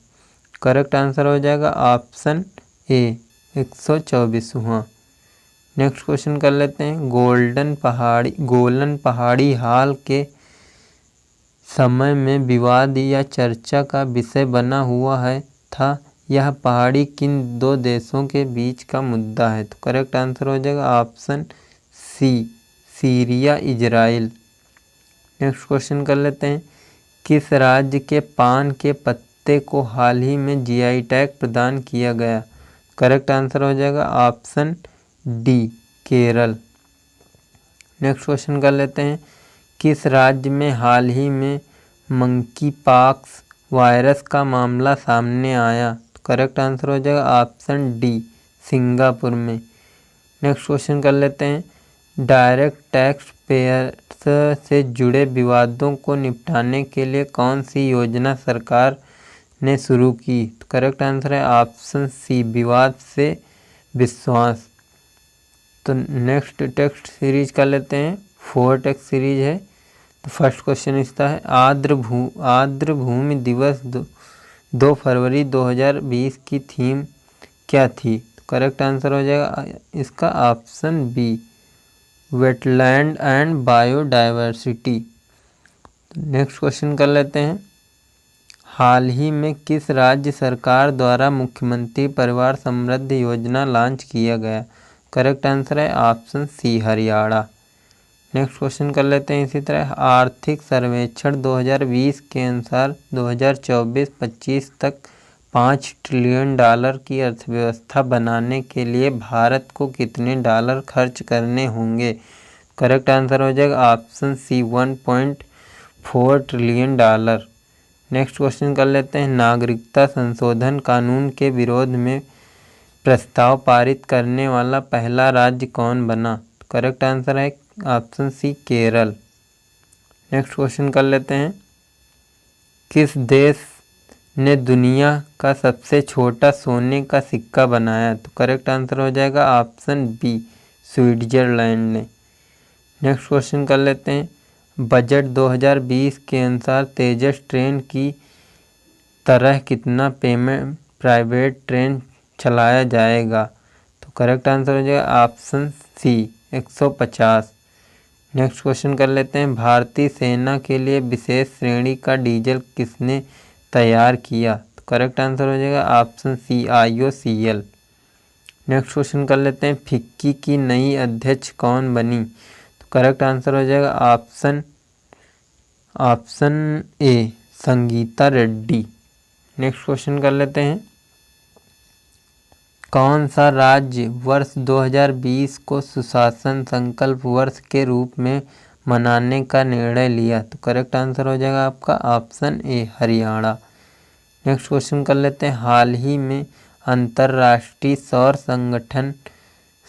करेक्ट आंसर हो जाएगा ऑप्शन ए 124वां। नेक्स्ट क्वेश्चन कर लेते हैं। गोलन पहाड़ी हाल के समय में विवाद या चर्चा का विषय बना हुआ था। यह पहाड़ी किन दो देशों के बीच का मुद्दा है? तो करेक्ट आंसर हो जाएगा option C Syria Israel. Next question कर लेते हैं। किस राज्य के पान के पत्ते को हाल ही में GI टैग प्रदान किया गया? करेक्ट आंसर हो जाएगा option D Kerala. Next question कर लेते हैं। किस राज्य में हाल ही में मंकी पॉक्स वायरस का मामला सामने आया? तो करेक्ट आंसर हो जाएगा ऑप्शन डी, सिंगापुर में। नेक्स्ट क्वेश्चन कर लेते हैं। डायरेक्ट टैक्स पेयर्स से जुड़े विवादों को निपटाने के लिए कौन सी योजना सरकार ने शुरू की? तो करेक्ट आंसर है ऑप्शन सी, विवाद से विश्वास। तो नेक्स्ट टेक्स्ट सीरीज कर लेते हैं, 4 टेक्स्ट सीरीज है। तो फर्स्ट क्वेश्चन इसका है, आर्द्र भूमि दिवस 2 फरवरी 2020 की थीम क्या थी? तो करेक्ट आंसर हो जाएगा इसका option B, wetland and biodiversity. Next question कर लेते हैं। हाल ही में किस राज्य सरकार द्वारा मुख्यमंत्री परिवार समृद्धि योजना लॉन्च किया गया? करेक्ट आंसर है option C, Haryana. Next question कर लेते हैं इसी तरह। आर्थिक सर्वेक्षण 2020 के अनुसार 2024-25 तक $5 ट्रिलियन की अर्थव्यवस्था बनाने के लिए भारत को कितने डॉलर खर्च करने होंगे? करेक्ट आंसर हो जाएगा option C, $1.4 trillion. Next question कर लेते हैं। नागरिकता संशोधन कानून के विरोध में प्रस्ताव पारित करने वाला पहला राज्य कौन बना? करेक्ट आंसर है option C, Kerala. Next question कर लेते हैं। किस देश ने दुनिया का सबसे छोटा सोने का सिक्का बनाया? तो करेक्ट आंसर हो जाएगा ऑप्शन बी, स्विट्जरलैंड ने। नेक्स्ट क्वेश्चन कर लेते हैं। बजट 2020 के अनुसार तेजस ट्रेन की तरह कितना प्राइवेट ट्रेन चलाया जाएगा? तो करेक्ट आंसर हो जाएगा ऑप्शन सी, 150। नेक्स्ट क्वेश्चन कर लेते हैं। भारतीय सेना के लिए विशेष श्रेणी का डीजल किसने तैयार किया? तो करेक्ट आंसर हो जाएगा option C, IOCL। Next question कर लेते हैं। फिक्की की नई अध्यक्ष कौन बनी? तो करेक्ट आंसर हो जाएगा ऑप्शन ए, संगीता रेड्डी। नेक्स्ट क्वेश्चन कर लेते हैं। कौन सा राज्य वर्ष 2020 को सुशासन संकल्प वर्ष के रूप में मनाने का निर्णय लिया? तो करेक्ट आंसर हो जाएगा आपका option A, Haryana. Next question कर लेते हैं। हाल ही में अंतर्राष्ट्रीय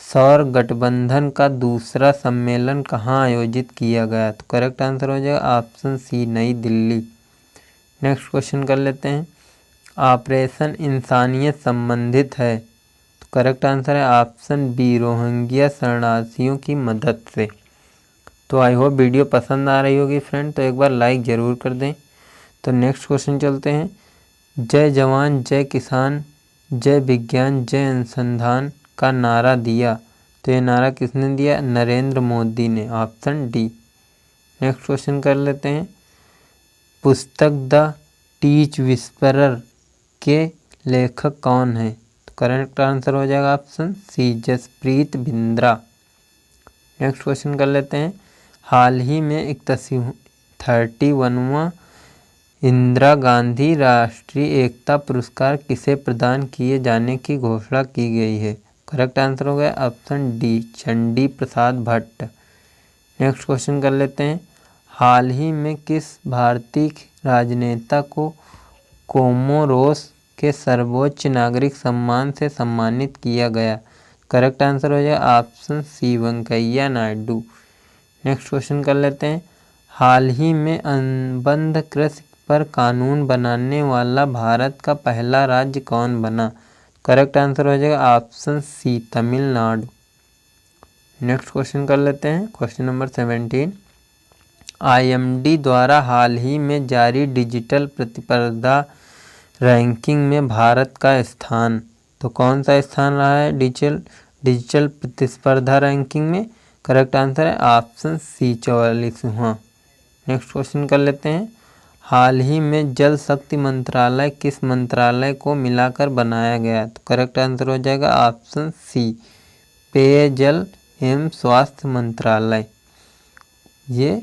सौर गठबंधन का दूसरा सम्मेलन कहाँ आयोजित किया गया? तो करेक्ट आंसर हो जाएगा ऑप्शन सी, नई दिल्ली। नेक्स्ट क्वेश्चन कर लेते हैं। ऑपरेशन इंसानियत संबंधित है? तो करेक्ट आंसर है ऑप्शन बी, रोहिंग्या शरणार्थियों की मदद से। तो आई होप वीडियो पसंद आ रही होगी फ्रेंड, तो एक बार लाइक ज़रूर कर दें। तो नेक्स्ट क्वेश्चन चलते हैं। जय जवान जय किसान जय विज्ञान जय अनुसंधान का नारा दिया, तो ये नारा किसने दिया? नरेंद्र मोदी ने, ऑप्शन डी। नेक्स्ट क्वेश्चन कर लेते हैं। पुस्तक द टीच विस्परर के लेखक कौन है? तो करेक्ट आंसर हो जाएगा option C, Jaspreet Bindra. Next question कर लेते हैं। हाल ही में 31वां इंदिरा गांधी राष्ट्रीय एकता पुरस्कार किसे प्रदान किए जाने की घोषणा की गई है? करेक्ट आंसर हो गया option D, Chandi Prasad Bhatt. Next question कर लेते हैं। हाल ही में किस भारतीय राजनेता को कोमोरोस के सर्वोच्च नागरिक सम्मान से सम्मानित किया गया? करेक्ट आंसर हो जाएगा option C, Venkaiah Naidu. Next question कर लेते हैं। हाल ही में अनुबंध कृषि पर कानून बनाने वाला भारत का पहला राज्य कौन बना? करेक्ट आंसर हो जाएगा option C, Tamil Nadu. Next question कर लेते हैं। Question number 17। IMD द्वारा हाल ही में जारी डिजिटल प्रतिस्पर्धा रैंकिंग में भारत का स्थान, तो कौन सा स्थान रहा है डिजिटल प्रतिस्पर्धा रैंकिंग में? करेक्ट आंसर है ऑप्शन सी, 44वां। नेक्स्ट क्वेश्चन कर लेते हैं। हाल ही में जल शक्ति मंत्रालय किस मंत्रालय को मिलाकर बनाया गया? तो करेक्ट आंसर हो जाएगा ऑप्शन सी, पेयजल एवं स्वास्थ्य मंत्रालय। ये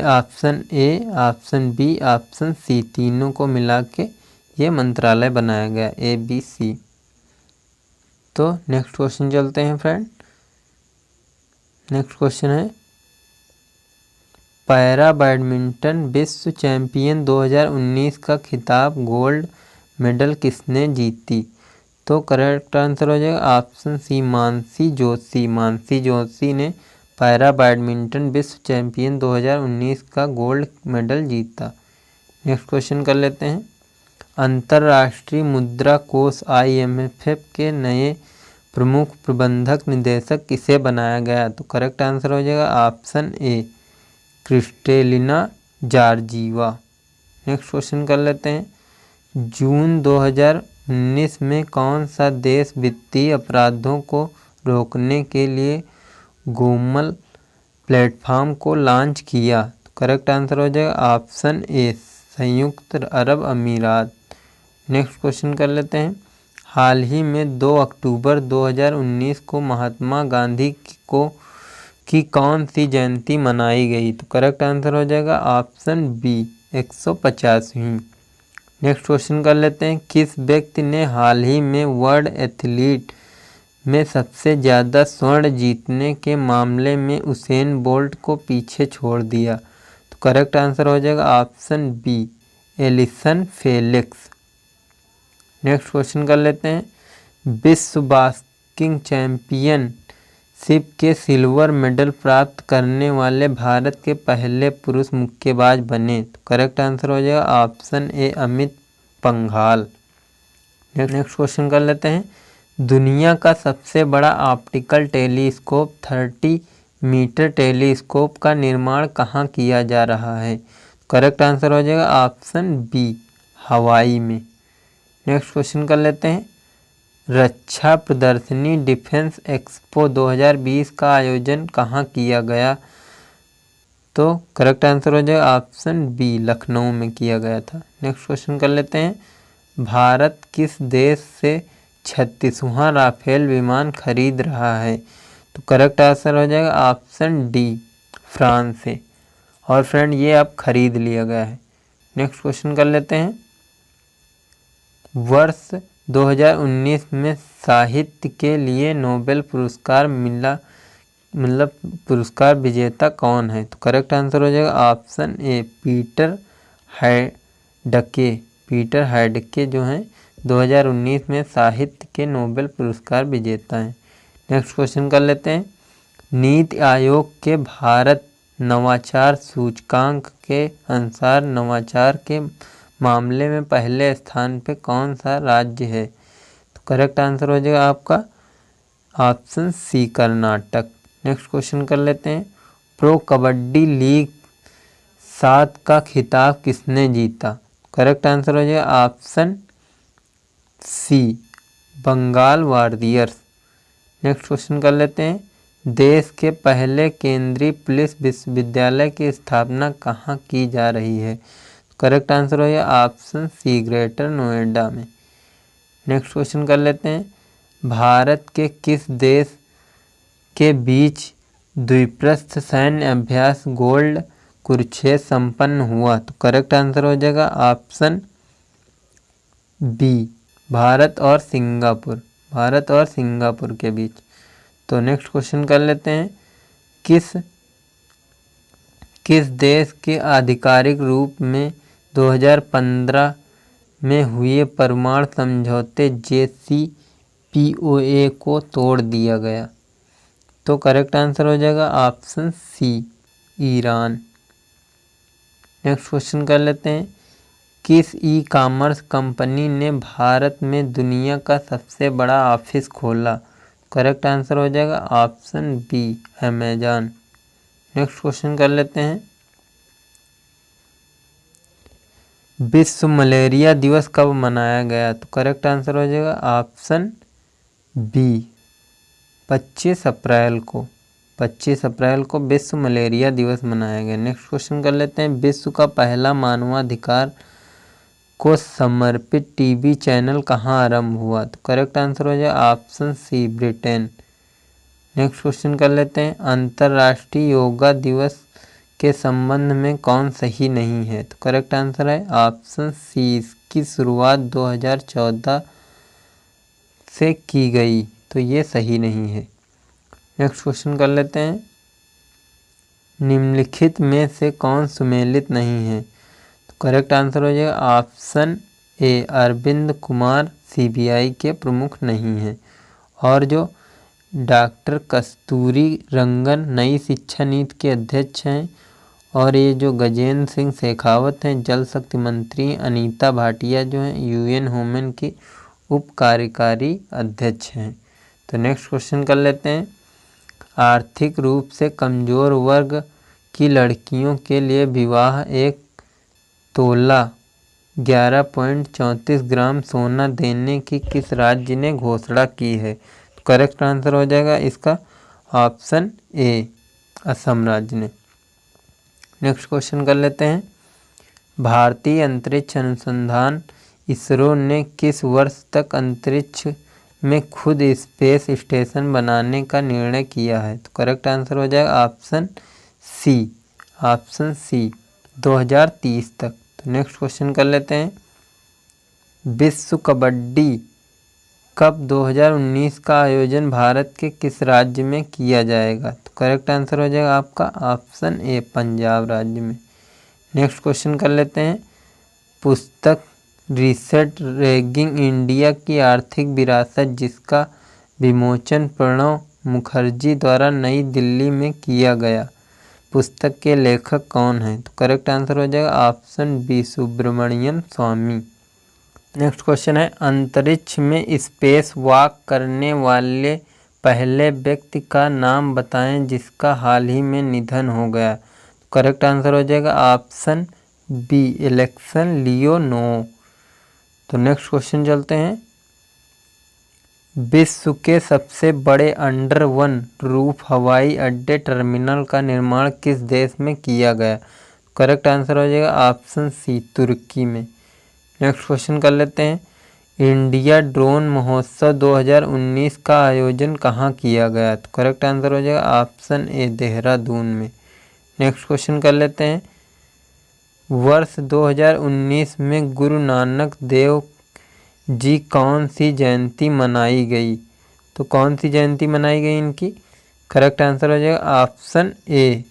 option A, option B, option C, तीनों को मिला के ये मंत्रालय बनाया गया, ABC। तो नेक्स्ट क्वेश्चन चलते हैं फ्रेंड। नेक्स्ट क्वेश्चन है। पैरा बैडमिंटन विश्व चैंपियन 2019 का खिताब गोल्ड मेडल किसने जीती? तो करेक्ट आंसर हो जाएगा ऑप्शन सी मानसी जोशी। मानसी जोशी ने पैरा बैडमिंटन विश्व चैंपियन 2019 का गोल्ड मेडल जीता। नेक्स्ट क्वेश्चन कर लेते हैं। अंतर्राष्ट्रीय मुद्रा कोष IMF के नए प्रमुख प्रबंधक निदेशक किसे बनाया गया? तो करेक्ट आंसर हो जाएगा ऑप्शन ए क्रिस्टेलिना जॉर्जीवा। नेक्स्ट क्वेश्चन कर लेते हैं। जून 2019 में कौन सा देश वित्तीय अपराधों को रोकने के लिए गोमल प्लेटफॉर्म को लॉन्च किया? तो करेक्ट आंसर हो जाएगा ऑप्शन ए संयुक्त अरब अमीरात। नेक्स्ट क्वेश्चन कर लेते हैं। हाल ही में 2 अक्टूबर 2019 को महात्मा गांधी की कौन सी जयंती मनाई गई? तो करेक्ट आंसर हो जाएगा ऑप्शन बी 150वीं। नेक्स्ट क्वेश्चन कर लेते हैं। किस व्यक्ति ने हाल ही में वर्ल्ड एथलीट में सबसे ज़्यादा स्वर्ण जीतने के मामले में उसेन बोल्ट को पीछे छोड़ दिया? तो करेक्ट आंसर हो जाएगा option B Allyson Felix. Next question कर लेते हैं। विश्व बॉक्सिंग चैंपियनशिप के सिल्वर मेडल प्राप्त करने वाले भारत के पहले पुरुष मुक्केबाज बने? तो करेक्ट आंसर हो जाएगा ऑप्शन ए अमित पंघाल। नेक्स्ट क्वेश्चन कर लेते हैं। दुनिया का सबसे बड़ा ऑप्टिकल टेलीस्कोप 30 मीटर टेलीस्कोप का निर्माण कहाँ किया जा रहा है? करेक्ट आंसर हो जाएगा ऑप्शन बी हवाई में। नेक्स्ट क्वेश्चन कर लेते हैं। रक्षा प्रदर्शनी डिफेंस एक्सपो 2020 का आयोजन कहाँ किया गया? तो करेक्ट आंसर हो जाएगा ऑप्शन बी लखनऊ में किया गया था। नेक्स्ट क्वेश्चन कर लेते हैं। भारत किस देश से 36वां राफेल विमान खरीद रहा है? तो करेक्ट आंसर हो जाएगा ऑप्शन डी फ्रांस से। और फ्रेंड ये अब खरीद लिया गया है। नेक्स्ट क्वेश्चन कर लेते हैं। वर्ष 2019 में साहित्य के लिए नोबेल पुरस्कार मिला पुरस्कार विजेता कौन है? तो करेक्ट आंसर हो जाएगा ऑप्शन ए पीटर हैंडके। पीटर हैंडके जो हैं 2019 में साहित्य के नोबेल पुरस्कार विजेता हैं। नेक्स्ट क्वेश्चन कर लेते हैं। नीति आयोग के भारत नवाचार सूचकांक के अनुसार नवाचार के मामले में पहले स्थान पे कौन सा राज्य है? तो करेक्ट आंसर हो जाएगा आपका option C Karnataka. Next question कर लेते हैं। प्रो कबड्डी लीग 7 का खिताब किसने जीता? करेक्ट आंसर हो जाएगा option C Bengal warriors. Next question कर लेते हैं। देश के पहले केंद्रीय पुलिस विश्वविद्यालय की स्थापना कहाँ की जा रही है? करेक्ट आंसर हो जाएगा ऑप्शन सी ग्रेटर नोएडा में। नेक्स्ट क्वेश्चन कर लेते हैं। भारत के किस देश के बीच द्विपक्षीय सैन्य अभ्यास गोल्ड कुरुक्षेत्र संपन्न हुआ? तो करेक्ट आंसर हो जाएगा ऑप्शन बी भारत और सिंगापुर। भारत और सिंगापुर के बीच। तो नेक्स्ट क्वेश्चन कर लेते हैं। किस देश के आधिकारिक रूप में 2015 में हुए परमाणु समझौते JCPOA को तोड़ दिया गया? तो करेक्ट आंसर हो जाएगा option C Iran. Next question कर लेते हैं। किस ई कॉमर्स कंपनी ने भारत में दुनिया का सबसे बड़ा ऑफिस खोला? करेक्ट आंसर हो जाएगा option B Amazon. Next question कर लेते हैं। विश्व मलेरिया दिवस कब मनाया गया? तो करेक्ट आंसर हो जाएगा ऑप्शन बी 25 अप्रैल को। 25 अप्रैल को विश्व मलेरिया दिवस मनाया गया। नेक्स्ट क्वेश्चन कर लेते हैं। विश्व का पहला मानवाधिकार को समर्पित टीवी चैनल कहाँ आरंभ हुआ? तो करेक्ट आंसर हो जाए option C Britain. Next question कर लेते हैं। अंतर्राष्ट्रीय योगा दिवस के संबंध में कौन सही नहीं है? तो करेक्ट आंसर है ऑप्शन सी इसकी शुरुआत 2014 से की गई, तो ये सही नहीं है। नेक्स्ट क्वेश्चन कर लेते हैं। निम्नलिखित में से कौन सुमेलित नहीं है? तो करेक्ट आंसर हो जाएगा option A, Arvind Kumar CBI के प्रमुख नहीं हैं। और जो डॉक्टर कस्तूरी रंगन नई शिक्षा नीति के अध्यक्ष हैं। और ये जो गजेंद्र सिंह शेखावत हैं जल शक्ति मंत्री। अनीता भाटिया जो हैं यूएन वुमेन की उप कार्यकारी अध्यक्ष हैं। तो नेक्स्ट क्वेश्चन कर लेते हैं। आर्थिक रूप से कमज़ोर वर्ग की लड़कियों के लिए विवाह 1 तोला 11.34 ग्राम सोना देने की किस राज्य ने घोषणा की है? तो करेक्ट आंसर हो जाएगा इसका ऑप्शन ए, असम राज्य ने। नेक्स्ट क्वेश्चन कर लेते हैं। भारतीय अंतरिक्ष अनुसंधान इसरो ने किस वर्ष तक अंतरिक्ष में खुद स्पेस स्टेशन बनाने का निर्णय किया है? तो करेक्ट आंसर हो जाएगा ऑप्शन सी 2030 तक। तो नेक्स्ट क्वेश्चन कर लेते हैं। विश्व कबड्डी कप 2019 का आयोजन भारत के किस राज्य में किया जाएगा? तो करेक्ट आंसर हो जाएगा आपका ऑप्शन ए, पंजाब राज्य में। नेक्स्ट क्वेश्चन कर लेते हैं। पुस्तक रिसेट रैगिंग इंडिया की आर्थिक विरासत जिसका विमोचन प्रणब मुखर्जी द्वारा नई दिल्ली में किया गया, पुस्तक के लेखक कौन हैं? तो करेक्ट आंसर हो जाएगा ऑप्शन बी, सुब्रमण्यम स्वामी। नेक्स्ट क्वेश्चन है। अंतरिक्ष में स्पेस वॉक करने वाले पहले व्यक्ति का नाम बताएं जिसका हाल ही में निधन हो गया। करेक्ट आंसर हो जाएगा ऑप्शन बी, एलेक्सन लियोनोव। तो नेक्स्ट क्वेश्चन चलते हैं। विश्व के सबसे बड़े अंडर वन रूफ हवाई अड्डे टर्मिनल का निर्माण किस देश में किया गया? करेक्ट आंसर हो जाएगा ऑप्शन सी, तुर्की में। नेक्स्ट क्वेश्चन कर लेते हैं। इंडिया ड्रोन महोत्सव 2019 का आयोजन कहाँ किया गया? तो करेक्ट आंसर हो जाएगा ऑप्शन ए, देहरादून में। नेक्स्ट क्वेश्चन कर लेते हैं। वर्ष 2019 में गुरु नानक देव जी कौन सी जयंती मनाई गई? तो कौन सी जयंती मनाई गई इनकी? करेक्ट आंसर हो जाएगा ऑप्शन ए,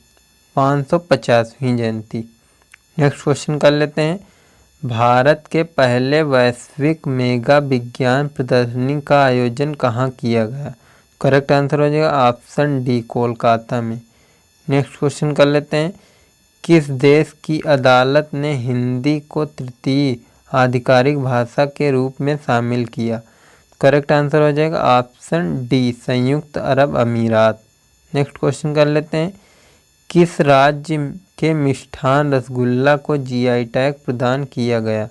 550वीं जयंती। नेक्स्ट क्वेश्चन कर लेते हैं। भारत के पहले वैश्विक मेगा विज्ञान प्रदर्शनी का आयोजन कहाँ किया गया? करेक्ट आंसर हो जाएगा ऑप्शन डी, कोलकाता में। नेक्स्ट क्वेश्चन कर लेते हैं। किस देश की अदालत ने हिंदी को तृतीय आधिकारिक भाषा के रूप में शामिल किया? करेक्ट आंसर हो जाएगा ऑप्शन डी, संयुक्त अरब अमीरात। नेक्स्ट क्वेश्चन कर लेते हैं। किस राज्य के मिष्ठान रसगुल्ला को जीआई टैग प्रदान किया गया?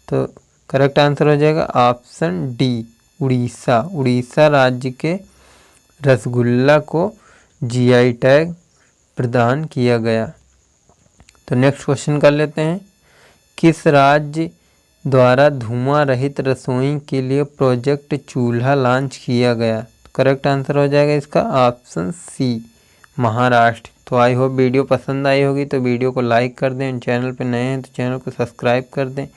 तो करेक्ट आंसर हो जाएगा ऑप्शन डी, उड़ीसा। उड़ीसा राज्य के रसगुल्ला को जीआई टैग प्रदान किया गया। तो नेक्स्ट क्वेश्चन कर लेते हैं। किस राज्य द्वारा धुआं रहित रसोई के लिए प्रोजेक्ट चूल्हा लॉन्च किया गया? तो करेक्ट आंसर हो जाएगा इसका ऑप्शन सी, महाराष्ट्र। तो आई होप वीडियो पसंद आई होगी तो वीडियो को लाइक कर दें। चैनल पे नए हैं तो चैनल को सब्सक्राइब कर दें,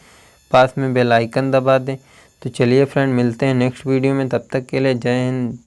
पास में बेल आइकन दबा दें। तो चलिए फ्रेंड, मिलते हैं नेक्स्ट वीडियो में। तब तक के लिए जय हिंद।